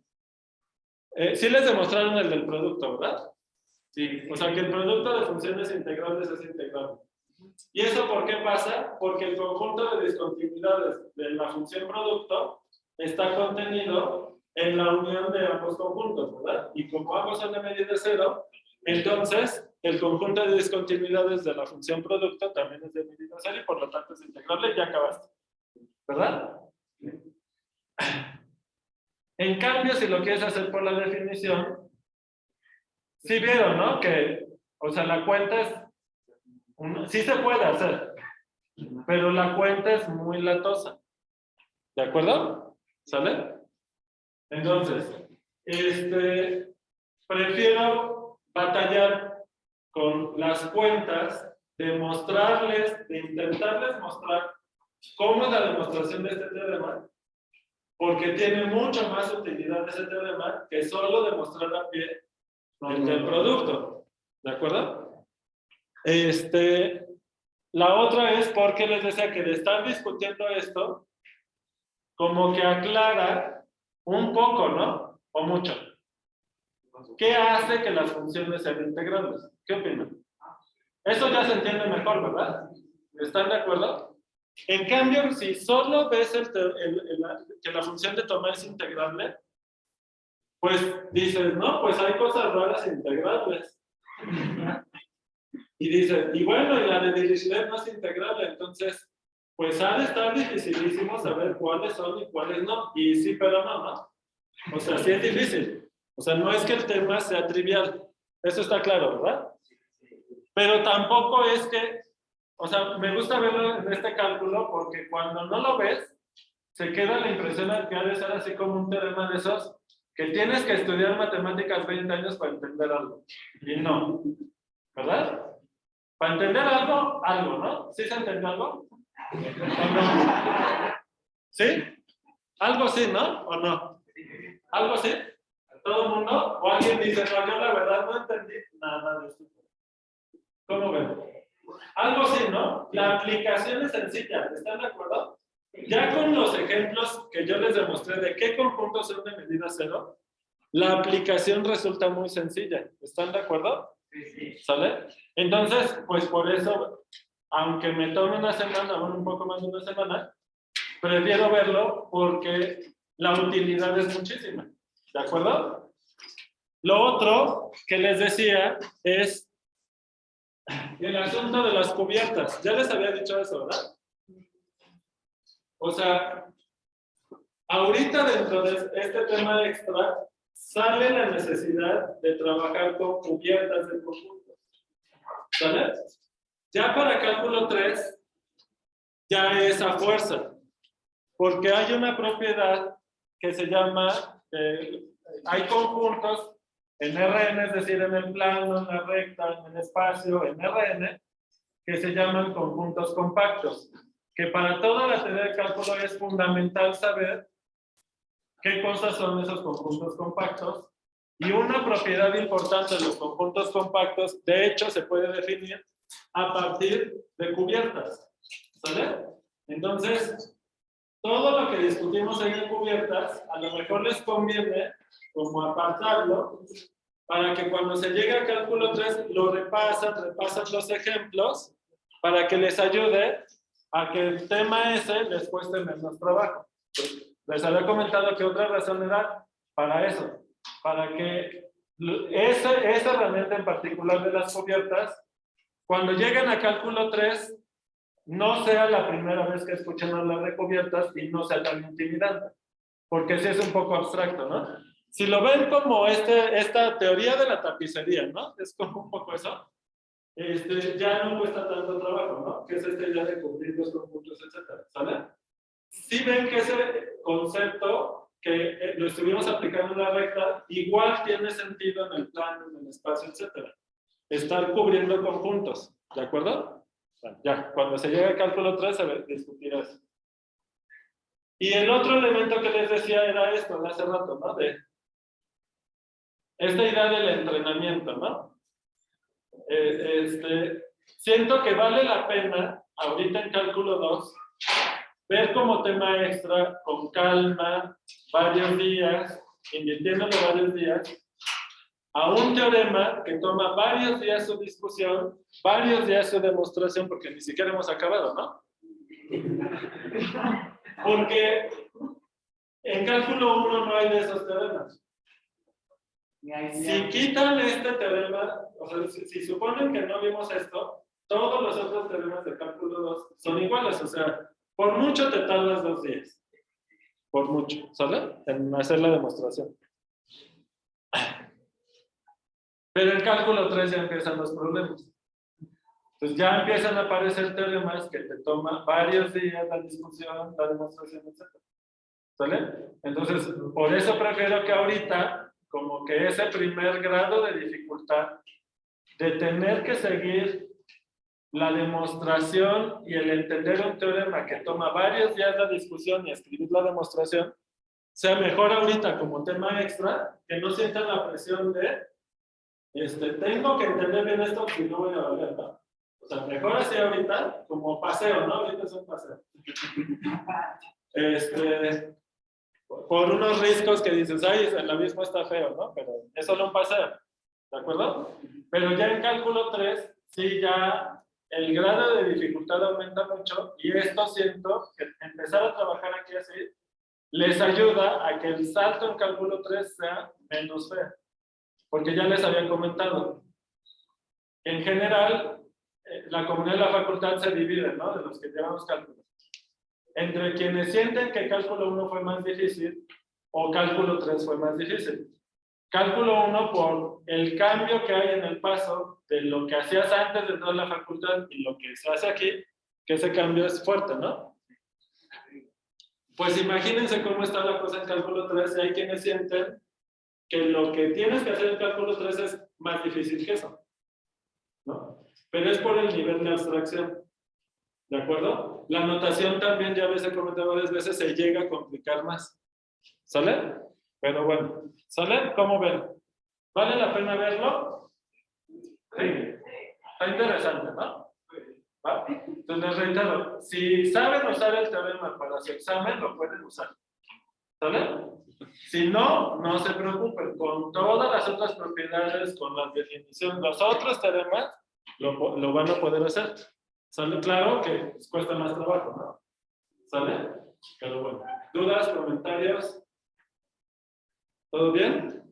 Speaker 1: sí les demostraron el del producto, ¿verdad? Sí, o sea que el producto de funciones integrales es integrable. ¿Y eso por qué pasa? Porque el conjunto de discontinuidades de la función producto está contenido en la unión de ambos conjuntos, ¿verdad? Y como ambos son de medida cero, entonces el conjunto de discontinuidades de la función producto también es de medida cero y por lo tanto es integrable y ya acabaste, ¿verdad? En cambio, si lo quieres hacer por la definición, sí vieron, ¿no? Que, o sea, la cuenta es, sí se puede hacer, pero la cuenta es muy latosa, ¿de acuerdo? ¿Sale? Entonces, prefiero batallar con las cuentas, de mostrarles, de intentarles mostrar cómo es la demostración de este teorema, porque tiene mucho más utilidad ese teorema que solo demostrar a pie el del producto. ¿De acuerdo? La otra es porque les decía que de estar discutiendo esto, como que aclara un poco, ¿no? O mucho. ¿Qué hace que las funciones sean integrales? ¿Qué opinan? Eso ya se entiende mejor, ¿verdad? ¿Están de acuerdo? En cambio, si solo ves que la función de toma es integrable, pues dices, no, pues hay cosas raras integrables. Y dices, y bueno, y la de Dirichlet no es integrable, entonces, pues ha de estar dificilísimo saber cuáles son y cuáles no. Y sí, pero no, ¿no? O sea, sí es difícil. O sea, no es que el tema sea trivial. Eso está claro, ¿verdad? Pero tampoco es que, o sea, me gusta verlo en este cálculo porque cuando no lo ves, se queda la impresión de que ha de ser así como un teorema de esos que tienes que estudiar matemáticas 20 años para entender algo. Y no, ¿verdad? Para entender algo, ¿no? ¿Sí se entiende algo? ¿O no? ¿Sí? Algo sí, ¿no? ¿O no? ¿Algo sí? ¿Todo el mundo? ¿O alguien dice, no, yo la verdad no entendí nada de esto? ¿Cómo ven? Algo sí, ¿no? La aplicación es sencilla, ¿están de acuerdo? Ya con los ejemplos que yo les demostré de qué conjuntos son de medida cero, la aplicación resulta muy sencilla. ¿Están de acuerdo?
Speaker 2: Sí.
Speaker 1: ¿Sale? Entonces, pues por eso, aunque me tome una semana, bueno, un poco más de una semana, prefiero verlo porque la utilidad es muchísima. ¿De acuerdo? Lo otro que les decía es el asunto de las cubiertas. Ya les había dicho eso, ¿verdad? O sea, ahorita dentro de este tema extra sale la necesidad de trabajar con cubiertas de conjuntos. ¿Sale? Ya para cálculo 3 ya es a fuerza, porque hay una propiedad que se llama, hay conjuntos en Rn, es decir, en el plano, en la recta, en el espacio, en Rn, que se llaman conjuntos compactos, que para toda la teoría de cálculo es fundamental saber qué cosas son esos conjuntos compactos, y una propiedad importante de los conjuntos compactos, de hecho, se puede definir a partir de cubiertas, ¿sale? Entonces, todo lo que discutimos ahí en cubiertas, a lo mejor les conviene como apartarlo, para que cuando se llegue a cálculo 3 lo repasan los ejemplos, para que les ayude a que el tema ese les cueste menos trabajo. Les había comentado que otra razón era para eso, para que esa herramienta en particular de las cubiertas, cuando lleguen a cálculo 3, no sea la primera vez que escuchen hablar de cubiertas y no sea tan intimidante, porque sí es un poco abstracto, ¿no? Si lo ven como esta teoría de la tapicería, ¿no? Es como un poco eso. Ya no cuesta tanto trabajo, ¿no? Que es esta idea de cumplir los conjuntos, etcétera, ¿sale? Si ven que ese concepto que lo estuvimos aplicando en la recta, igual tiene sentido en el plano, en el espacio, etcétera. Estar cubriendo conjuntos, ¿de acuerdo? Bueno, ya, cuando se llegue al cálculo 3 se discutirá eso. Y el otro elemento que les decía era esto, de hace rato, ¿no? De esta idea del entrenamiento, ¿no? Siento que vale la pena, ahorita en cálculo 2, ver como tema extra, con calma, varios días, invirtiéndole varios días, a un teorema que toma varios días su discusión, varios días su demostración, porque ni siquiera hemos acabado, ¿no? Porque en cálculo 1 no hay de esos teoremas. Si quitan este teorema, o sea, si suponen que no vimos esto, todos los otros teoremas de cálculo 2 son iguales, o sea, por mucho te tardas 2 días. Por mucho, ¿sale? En hacer la demostración. Pero en cálculo 3 ya empiezan los problemas. Entonces ya empiezan a aparecer teoremas que te toman varios días la discusión, la demostración, etc. ¿Sale? Entonces, por eso prefiero que ahorita, como que ese primer grado de dificultad de tener que seguir la demostración y el entender un teorema que toma varios días la discusión y escribir la demostración, sea mejor ahorita como tema extra, que no sientan la presión de tengo que entender bien esto si no voy a valer, ¿no? O sea, mejor así ahorita como paseo, ¿no? Ahorita es un paseo. por unos riscos que dices, ay, el abismo está feo, ¿no? Pero es solo un paseo, ¿de acuerdo? Pero ya en cálculo 3, sí, ya el grado de dificultad aumenta mucho y esto siento que empezar a trabajar aquí así les ayuda a que el salto en cálculo 3 sea menos feo. Porque ya les había comentado, en general, la comunidad de la facultad se divide, ¿no? De los que llevamos cálculo. Entre quienes sienten que cálculo 1 fue más difícil o cálculo 3 fue más difícil. Cálculo 1 por el cambio que hay en el paso de lo que hacías antes de entrar a la facultad y lo que se hace aquí, que ese cambio es fuerte, ¿no? Pues imagínense cómo está la cosa en cálculo 3 y hay quienes sienten que lo que tienes que hacer en cálculo 3 es más difícil que eso, ¿no? Pero es por el nivel de abstracción, ¿de acuerdo? La notación también, ya les he comentado varias veces, se llega a complicar más, ¿sale? Pero bueno, ¿sale? ¿Cómo ven? ¿Vale la pena verlo? Sí. Está interesante, ¿no? ¿Va? Entonces les reitero, si saben usar el teorema para su examen, lo pueden usar, ¿sale? Si no, no se preocupen, con todas las otras propiedades, con las definiciones, los otros teoremas, lo van a poder hacer. ¿Sale? Claro que cuesta más trabajo, ¿no? ¿Sale? Pero bueno, ¿dudas, comentarios? ¿Todo bien?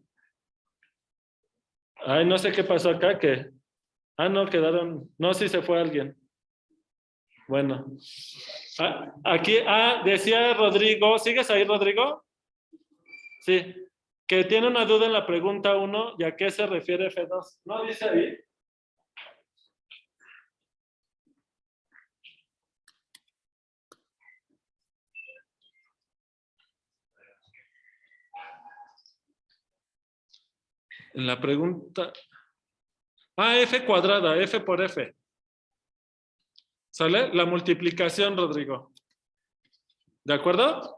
Speaker 1: Ay, no sé qué pasó acá, que... Ah, no, quedaron... No, si se fue alguien. Bueno. Aquí, decía Rodrigo, ¿sigues ahí, Rodrigo? Sí, que tiene una duda en la pregunta 1, ¿y a qué se refiere F2? ¿No dice ahí? En la pregunta... F cuadrada, F por F. ¿Sale? La multiplicación, Rodrigo. ¿De acuerdo?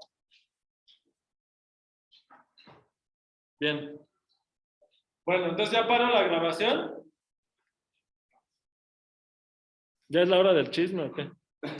Speaker 1: Bien. Bueno, entonces ya paro la grabación. ¿Ya es la hora del chisme o qué?